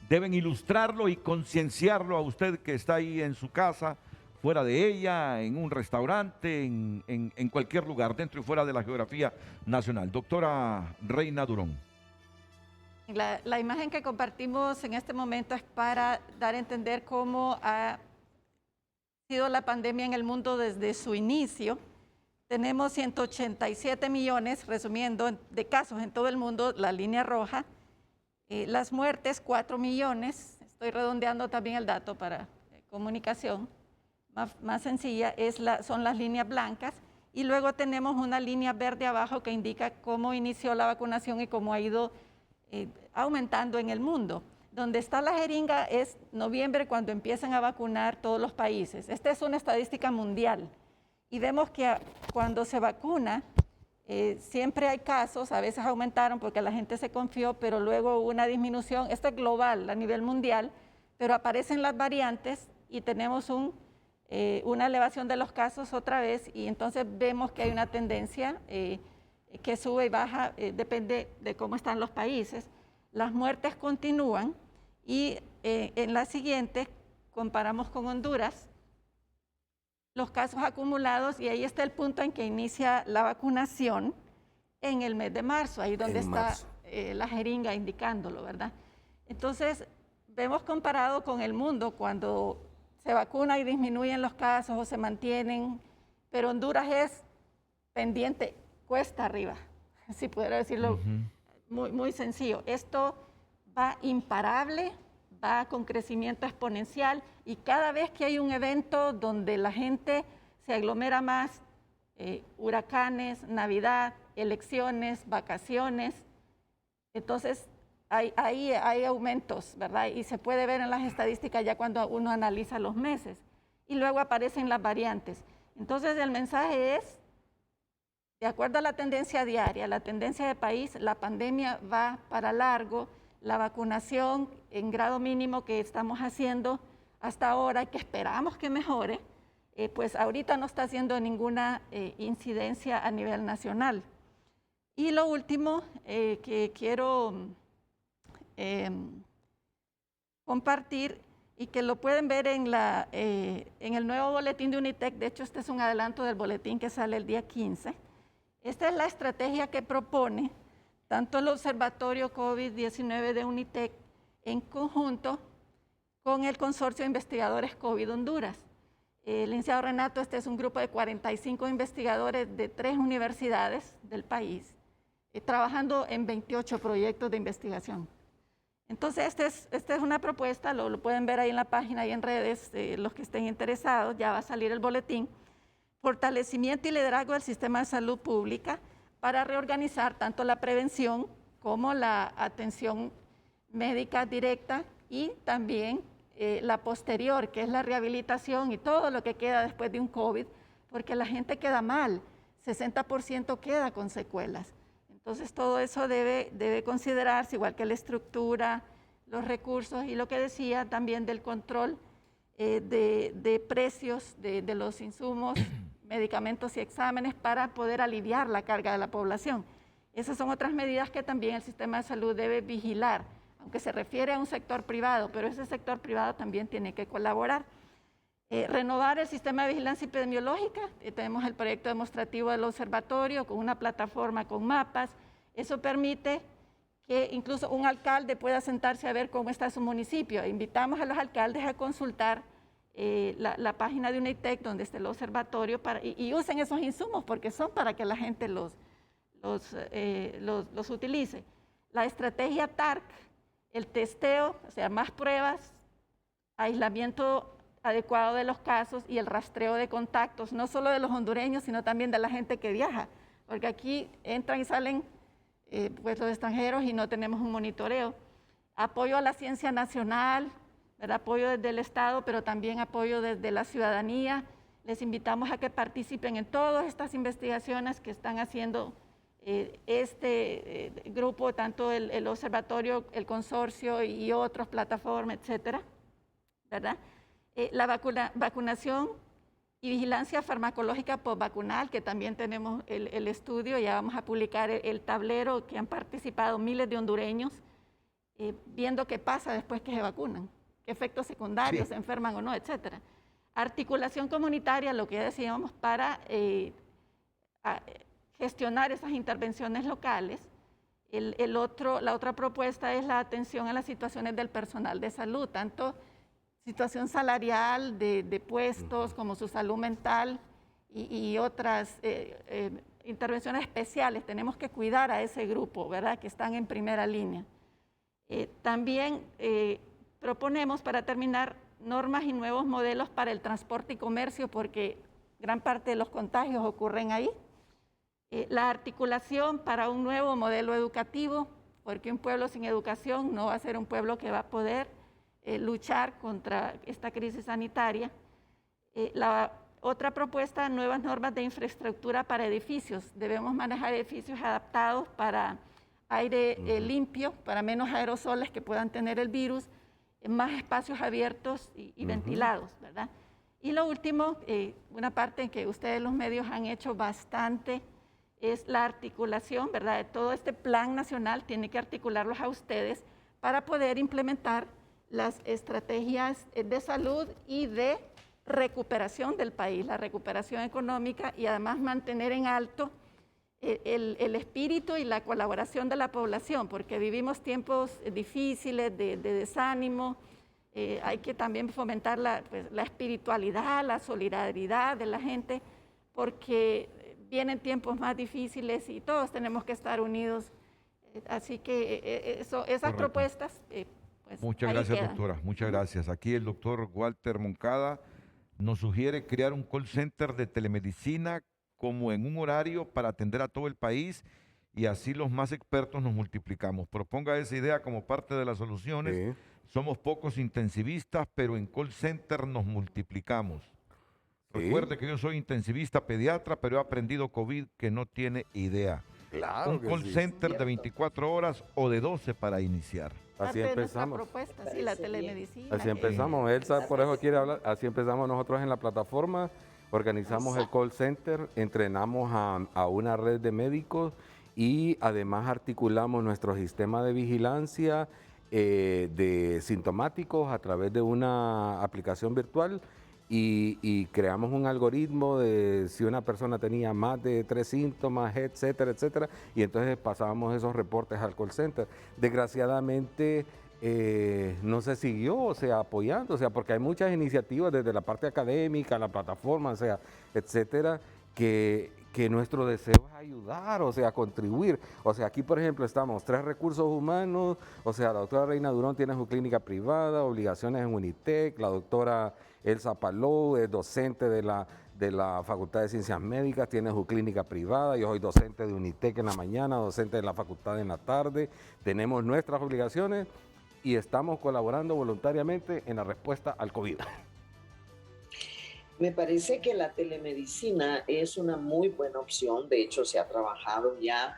deben ilustrarlo y concienciarlo a usted que está ahí en su casa, fuera de ella, en un restaurante, en cualquier lugar, dentro y fuera de la geografía nacional. Doctora Reina Durón. La imagen que compartimos en este momento es para dar a entender cómo ha sido la pandemia en el mundo desde su inicio. Tenemos 187 millones, resumiendo, de casos en todo el mundo, la línea roja. Las muertes, 4 millones. Estoy redondeando también el dato para comunicación más sencilla, son las líneas blancas. Y luego tenemos una línea verde abajo que indica cómo inició la vacunación y cómo ha ido aumentando en el mundo. Donde está la jeringa es noviembre, cuando empiezan a vacunar todos los países. Esta es una estadística mundial. Y vemos que cuando se vacuna, siempre hay casos, a veces aumentaron porque la gente se confió, pero luego hubo una disminución. Esto es global, a nivel mundial, pero aparecen las variantes y tenemos una elevación de los casos otra vez, y entonces vemos que hay una tendencia que sube y baja, depende de cómo están los países. Las muertes continúan y en la siguiente comparamos con Honduras los casos acumulados, y ahí está el punto en que inicia la vacunación en el mes de marzo, ahí donde está la jeringa indicándolo, ¿verdad? Entonces, vemos comparado con el mundo cuando se vacuna y disminuyen los casos o se mantienen, pero Honduras es pendiente, cuesta arriba, si pudiera decirlo. Muy sencillo. Esto va imparable, va con crecimiento exponencial, y cada vez que hay un evento donde la gente se aglomera más, huracanes, Navidad, elecciones, vacaciones, entonces ahí hay aumentos, ¿verdad? Y se puede ver en las estadísticas ya cuando uno analiza los meses. Y luego aparecen las variantes. Entonces el mensaje es, de acuerdo a la tendencia diaria, la tendencia de país, la pandemia va para largo. La vacunación en grado mínimo que estamos haciendo hasta ahora y que esperamos que mejore, pues ahorita no está haciendo ninguna incidencia a nivel nacional. Y lo último que quiero compartir, y que lo pueden ver en el nuevo boletín de UNITEC, de hecho este es un adelanto del boletín que sale el día 15, esta es la estrategia que propone tanto el Observatorio COVID-19 de UNITEC en conjunto con el Consorcio de Investigadores COVID Honduras. Licenciado Renato, este es un grupo de 45 investigadores de 3 universidades del país, trabajando en 28 proyectos de investigación. Entonces, esta es una propuesta, lo pueden ver ahí en la página y en redes, los que estén interesados, ya va a salir el boletín. Fortalecimiento y liderazgo del sistema de salud pública para reorganizar tanto la prevención como la atención médica directa y también la posterior, que es la rehabilitación y todo lo que queda después de un COVID, porque la gente queda mal, 60% queda con secuelas. Entonces todo eso debe considerarse, igual que la estructura, los recursos y lo que decía también del control de precios de los insumos, medicamentos y exámenes para poder aliviar la carga de la población. Esas son otras medidas que también el sistema de salud debe vigilar, aunque se refiere a un sector privado, pero ese sector privado también tiene que colaborar. Renovar el sistema de vigilancia epidemiológica, tenemos el proyecto demostrativo del observatorio con una plataforma con mapas, eso permite que incluso un alcalde pueda sentarse a ver cómo está su municipio. Invitamos a los alcaldes a consultar la página de UNITEC donde está el observatorio y usen esos insumos porque son para que la gente los utilice. La estrategia TARC, el testeo, o sea, más pruebas, aislamiento adecuado de los casos y el rastreo de contactos, no solo de los hondureños, sino también de la gente que viaja, porque aquí entran y salen pues los extranjeros y no tenemos un monitoreo. Apoyo a la ciencia nacional, ¿verdad? Apoyo desde el Estado, pero también apoyo desde la ciudadanía. Les invitamos a que participen en todas estas investigaciones que están haciendo este grupo, tanto el observatorio, el consorcio y otras plataformas, etcétera, ¿verdad? La vacunación y vigilancia farmacológica postvacunal, que también tenemos el estudio, ya vamos a publicar el tablero que han participado miles de hondureños, viendo qué pasa después que se vacunan, qué efectos secundarios, se enferman o no, etcétera. Articulación comunitaria, lo que ya decíamos, para gestionar esas intervenciones locales. La otra propuesta es la atención a las situaciones del personal de salud, tanto situación salarial de puestos como su salud mental y otras intervenciones especiales. Tenemos que cuidar a ese grupo, ¿verdad?, que están en primera línea. También proponemos, para terminar, normas y nuevos modelos para el transporte y comercio, porque gran parte de los contagios ocurren ahí. La articulación para un nuevo modelo educativo, porque un pueblo sin educación no va a ser un pueblo que va a poder luchar contra esta crisis sanitaria. La otra propuesta, nuevas normas de infraestructura para edificios. Debemos manejar edificios adaptados para aire limpio, para menos aerosoles que puedan tener el virus, más espacios abiertos y ventilados, ¿verdad? Y lo último, una parte en que ustedes los medios han hecho bastante, es la articulación, ¿verdad? De todo este plan nacional, tiene que articularlos a ustedes para poder implementar las estrategias de salud y de recuperación del país, la recuperación económica y además mantener en alto el espíritu y la colaboración de la población, porque vivimos tiempos difíciles de desánimo. Hay que también fomentar la espiritualidad, la solidaridad de la gente, porque vienen tiempos más difíciles y todos tenemos que estar unidos. Así que esas propuestas... Muchas gracias, doctora. Muchas gracias. Aquí el doctor Walter Moncada nos sugiere crear un call center de telemedicina como en un horario para atender a todo el país y así los más expertos nos multiplicamos. Proponga esa idea como parte de las soluciones. Sí. Somos pocos intensivistas, pero en call center nos multiplicamos. Sí. Recuerde que yo soy intensivista pediatra, pero he aprendido COVID que no tiene idea. Claro, un call center de 24 horas o de 12 para iniciar. Así empezamos. Propuesta, sí, la telemedicina. Así empezamos. Elsa por eso quiere hablar. Así empezamos nosotros en la plataforma. Organizamos el call center, entrenamos a una red de médicos y además articulamos nuestro sistema de vigilancia de sintomáticos a través de una aplicación virtual y creamos un algoritmo de si una persona tenía más de 3 síntomas, etcétera, etcétera, y entonces pasábamos esos reportes al call center. Desgraciadamente no se siguió, o sea, apoyando, o sea, porque hay muchas iniciativas desde la parte académica, la plataforma, o sea, etcétera, que que nuestro deseo es ayudar, o sea, contribuir. O sea, aquí, por ejemplo, estamos 3 recursos humanos, o sea, la doctora Reina Durón tiene su clínica privada, obligaciones en Unitec, la doctora Elsa Palou es docente de la Facultad de Ciencias Médicas, tiene su clínica privada, yo soy docente de Unitec en la mañana, docente de la facultad en la tarde, tenemos nuestras obligaciones y estamos colaborando voluntariamente en la respuesta al COVID. Me parece que la telemedicina es una muy buena opción, de hecho se ha trabajado ya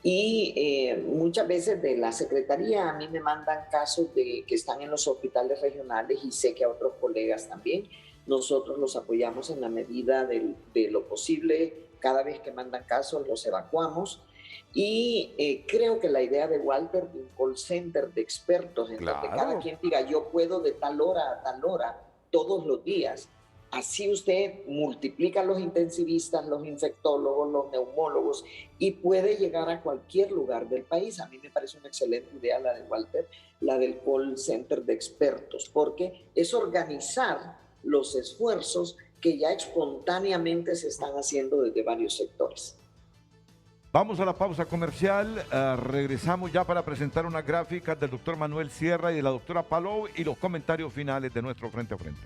y muchas veces de la Secretaría a mí me mandan casos que están en los hospitales regionales y sé que a otros colegas también. Nosotros los apoyamos en la medida de lo posible, cada vez que mandan casos los evacuamos y creo que la idea de Walter de un call center de expertos en donde cada quien diga yo puedo de tal hora a tal hora todos los días. Así usted multiplica los intensivistas, los infectólogos, los neumólogos y puede llegar a cualquier lugar del país. A mí me parece una excelente idea la de Walter, la del call center de expertos, porque es organizar los esfuerzos que ya espontáneamente se están haciendo desde varios sectores. Vamos a la pausa comercial, regresamos ya para presentar unas gráficas del doctor Manuel Sierra y de la doctora Palou y los comentarios finales de nuestro Frente a Frente.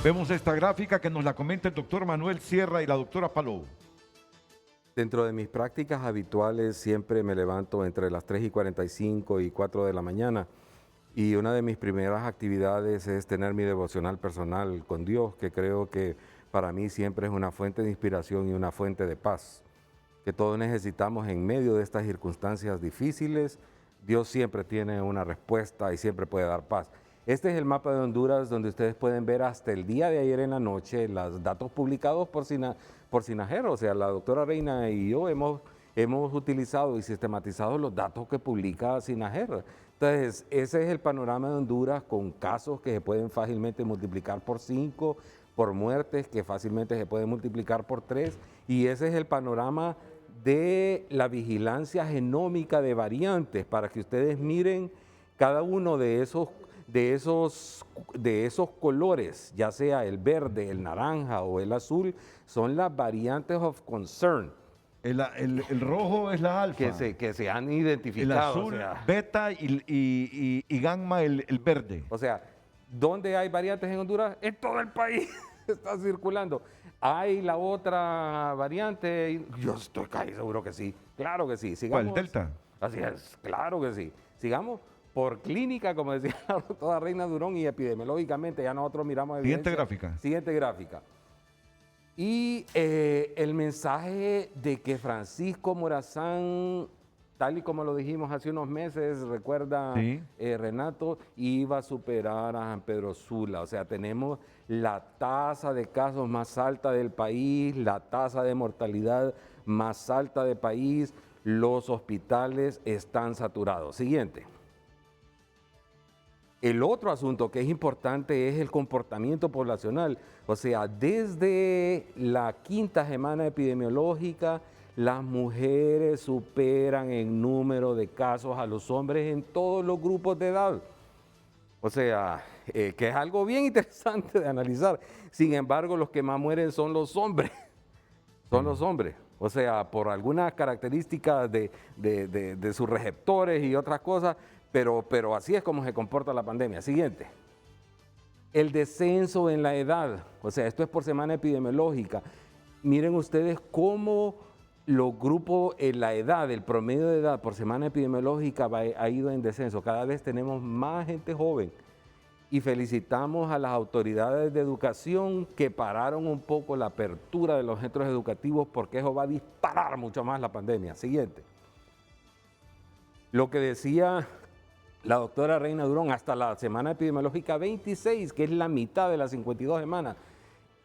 Vemos esta gráfica que nos la comenta el doctor Manuel Sierra y la doctora Palou. Dentro de mis prácticas habituales siempre me levanto entre las 3:45 y 4 de la mañana y una de mis primeras actividades es tener mi devocional personal con Dios, que creo que para mí siempre es una fuente de inspiración y una fuente de paz, que todos necesitamos en medio de estas circunstancias difíciles. Dios siempre tiene una respuesta y siempre puede dar paz. Este es el mapa de Honduras donde ustedes pueden ver hasta el día de ayer en la noche los datos publicados por SINAGER. O sea, la doctora Reina y yo hemos utilizado y sistematizado los datos que publica SINAGER. Entonces, ese es el panorama de Honduras con casos que se pueden fácilmente multiplicar por 5, por muertes que fácilmente se pueden multiplicar por 3. Y ese es el panorama de la vigilancia genómica de variantes para que ustedes miren cada uno de esos colores, ya sea el verde, el naranja o el azul, son las variantes of concern. El rojo es la alfa. Que se han identificado. El azul, beta y gamma, el verde. O sea, ¿dónde hay variantes en Honduras? En todo el país está circulando. ¿Hay la otra variante? Yo estoy casi seguro que sí. Claro que sí. Sigamos. ¿Cuál? ¿Delta? Así es, claro que sí. Sigamos. Por clínica, como decía la doctora Reina Durón, y epidemiológicamente, ya nosotros miramos evidencia. Siguiente gráfica. Y el mensaje de que Francisco Morazán, tal y como lo dijimos hace unos meses, recuerda sí. Renato, iba a superar a San Pedro Sula. O sea, tenemos la tasa de casos más alta del país, la tasa de mortalidad más alta del país, los hospitales están saturados. Siguiente. El otro asunto que es importante es el comportamiento poblacional. O sea, desde la 5ª semana epidemiológica, las mujeres superan en número de casos a los hombres en todos los grupos de edad. O sea, que es algo bien interesante de analizar. Sin embargo, los que más mueren son los hombres. Son los hombres. O sea, por algunas características de sus receptores y otras cosas, pero así es como se comporta la pandemia. Siguiente. El descenso en la edad. O sea, esto es por semana epidemiológica. Miren ustedes cómo los grupos en la edad, el promedio de edad por semana epidemiológica ha ido en descenso. Cada vez tenemos más gente joven. Y felicitamos a las autoridades de educación que pararon un poco la apertura de los centros educativos porque eso va a disparar mucho más la pandemia. Siguiente. Lo que decía la doctora Reina Durón, hasta la semana epidemiológica 26, que es la mitad de las 52 semanas,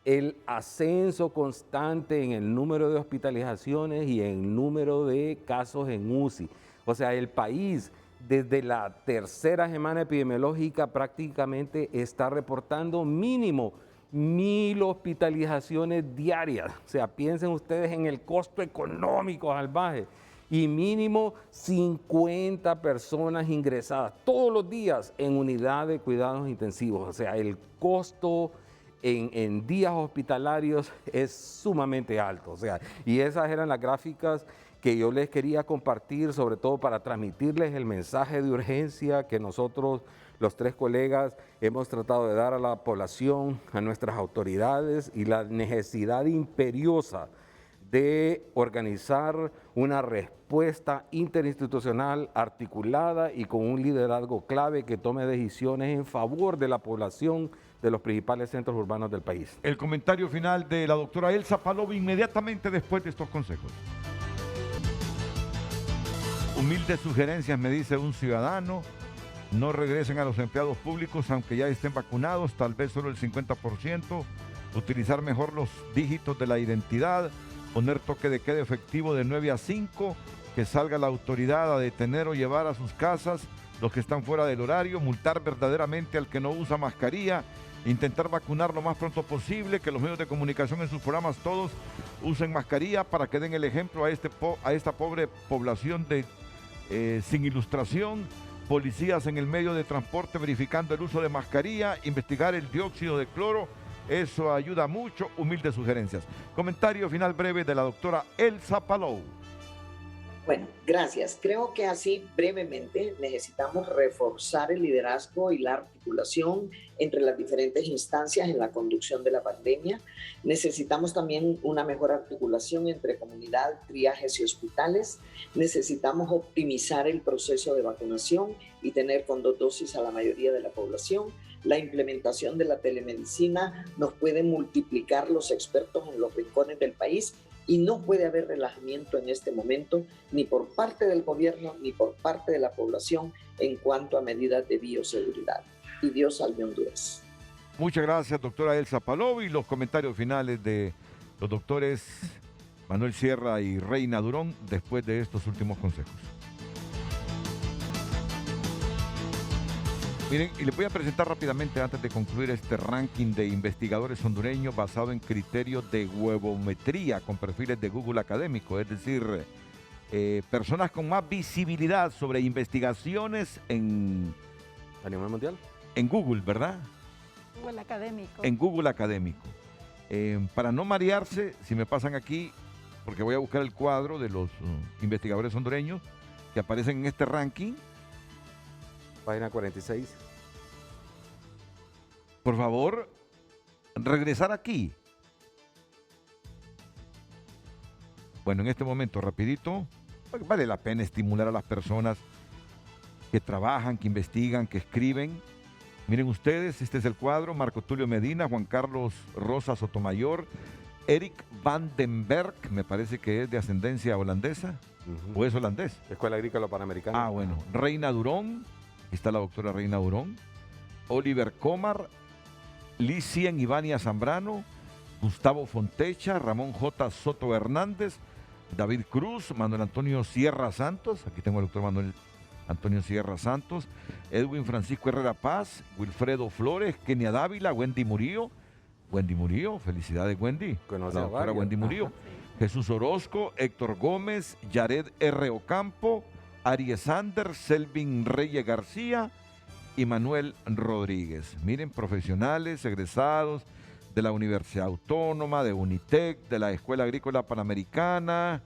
el ascenso constante en el número de hospitalizaciones y en el número de casos en UCI. O sea, el país desde la 3ª semana epidemiológica prácticamente está reportando mínimo 1,000 hospitalizaciones diarias. O sea, piensen ustedes en el costo económico salvaje y mínimo 50 personas ingresadas todos los días en unidad de cuidados intensivos. O sea, el costo en días hospitalarios es sumamente alto. O sea, y esas eran las gráficas que yo les quería compartir, sobre todo para transmitirles el mensaje de urgencia que nosotros, los tres colegas, hemos tratado de dar a la población, a nuestras autoridades, y la necesidad imperiosa de organizar una respuesta interinstitucional articulada y con un liderazgo clave que tome decisiones en favor de la población de los principales centros urbanos del país. El comentario final de la doctora Elsa Palova inmediatamente después de estos consejos. Humildes sugerencias, me dice un ciudadano. No regresen a los empleados públicos aunque ya estén vacunados, tal vez solo el 50%. Utilizar mejor los dígitos de la identidad. Poner toque de queda efectivo de 9 a 5. Que salga la autoridad a detener o llevar a sus casas los que están fuera del horario. Multar verdaderamente al que no usa mascarilla. Intentar vacunar lo más pronto posible. Que los medios de comunicación en sus programas todos usen mascarilla para que den el ejemplo a esta pobre población sin ilustración. Policías en el medio de transporte verificando el uso de mascarilla, investigar el dióxido de cloro, eso ayuda mucho. Humildes sugerencias. Comentario final breve de la doctora Elsa Palova. Bueno, gracias. Creo que así brevemente necesitamos reforzar el liderazgo y la articulación entre las diferentes instancias en la conducción de la pandemia. Necesitamos también una mejor articulación entre comunidad, triajes y hospitales. Necesitamos optimizar el proceso de vacunación y tener con 2 dosis a la mayoría de la población. La implementación de la telemedicina nos puede multiplicar los expertos en los rincones del país. Y no puede haber relajamiento en este momento, ni por parte del gobierno, ni por parte de la población en cuanto a medidas de bioseguridad. Y Dios salve Honduras. Muchas gracias, doctora Elsa Palova, y los comentarios finales de los doctores Manuel Sierra y Reina Durón después de estos últimos consejos. Miren, y les voy a presentar rápidamente antes de concluir este ranking de investigadores hondureños basado en criterios de huevometría con perfiles de Google académico, es decir, personas con más visibilidad sobre investigaciones ¿A nivel mundial? En Google, ¿verdad? Google académico. En Google académico. Para no marearse, si me pasan aquí, porque voy a buscar el cuadro de los investigadores hondureños que aparecen en este ranking. Página 46. Por favor, regresar aquí. Bueno, en este momento, rapidito, vale la pena estimular a las personas que trabajan, que investigan, que escriben. Miren ustedes, este es el cuadro: Marco Tulio Medina, Juan Carlos Rosa Sotomayor, Eric Van den Berg, me parece que es de ascendencia holandesa, o es holandés. Escuela Agrícola Panamericana. Ah, bueno. Reina Durón. Está la doctora Reina Durón, Oliver Comar, Licien Ivania Zambrano, Gustavo Fontecha, Ramón J. Soto Hernández, David Cruz, Manuel Antonio Sierra Santos, aquí tengo al doctor Manuel Antonio Sierra Santos, Edwin Francisco Herrera Paz, Wilfredo Flores, Kenia Dávila, Wendy Murillo, felicidades Wendy, la doctora Wendy Murillo, Jesús Orozco, Héctor Gómez, Yared R. Ocampo, Aries Sander, Selvin Reyes García y Manuel Rodríguez. Miren, profesionales, egresados de la Universidad Autónoma, de Unitec, de la Escuela Agrícola Panamericana,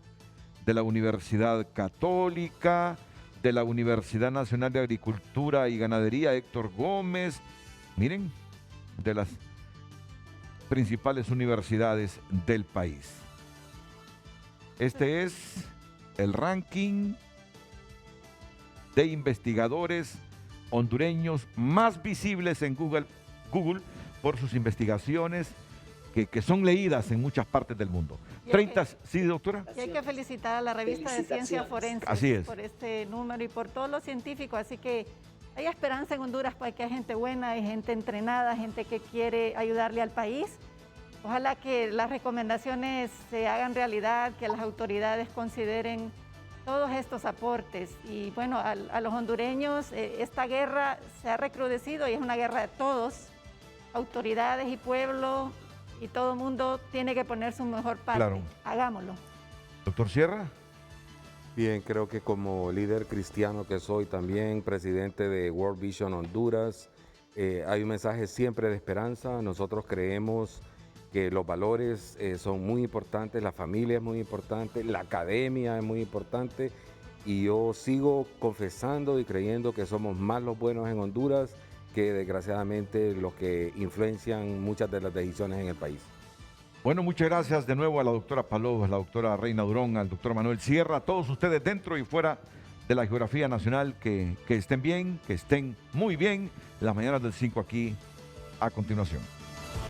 de la Universidad Católica, de la Universidad Nacional de Agricultura y Ganadería, Héctor Gómez. Miren, de las principales universidades del país. Este es el ranking de investigadores hondureños más visibles en Google por sus investigaciones que son leídas en muchas partes del mundo. 30, sí, doctora. Y hay que felicitar a la revista de Ciencia Forense por este número y por todos los científicos. Así que hay esperanza en Honduras, pues que hay gente buena, hay gente entrenada, gente que quiere ayudarle al país. Ojalá que las recomendaciones se hagan realidad, que las autoridades consideren todos estos aportes. Y bueno, a los hondureños esta guerra se ha recrudecido y es una guerra de todos, autoridades y pueblo, y todo el mundo tiene que poner su mejor parte. Claro. Hagámoslo. Doctor Sierra. Bien, creo que como líder cristiano que soy, también presidente de World Vision Honduras, hay un mensaje siempre de esperanza. Nosotros creemos que los valores son muy importantes, la familia es muy importante, la academia es muy importante, y yo sigo confesando y creyendo que somos más los buenos en Honduras que desgraciadamente los que influencian muchas de las decisiones en el país. Bueno, muchas gracias de nuevo a la doctora Palou, a la doctora Reina Durón, al doctor Manuel Sierra, a todos ustedes dentro y fuera de la geografía nacional, que estén bien, que estén muy bien. Las mañanas del 5 aquí a continuación.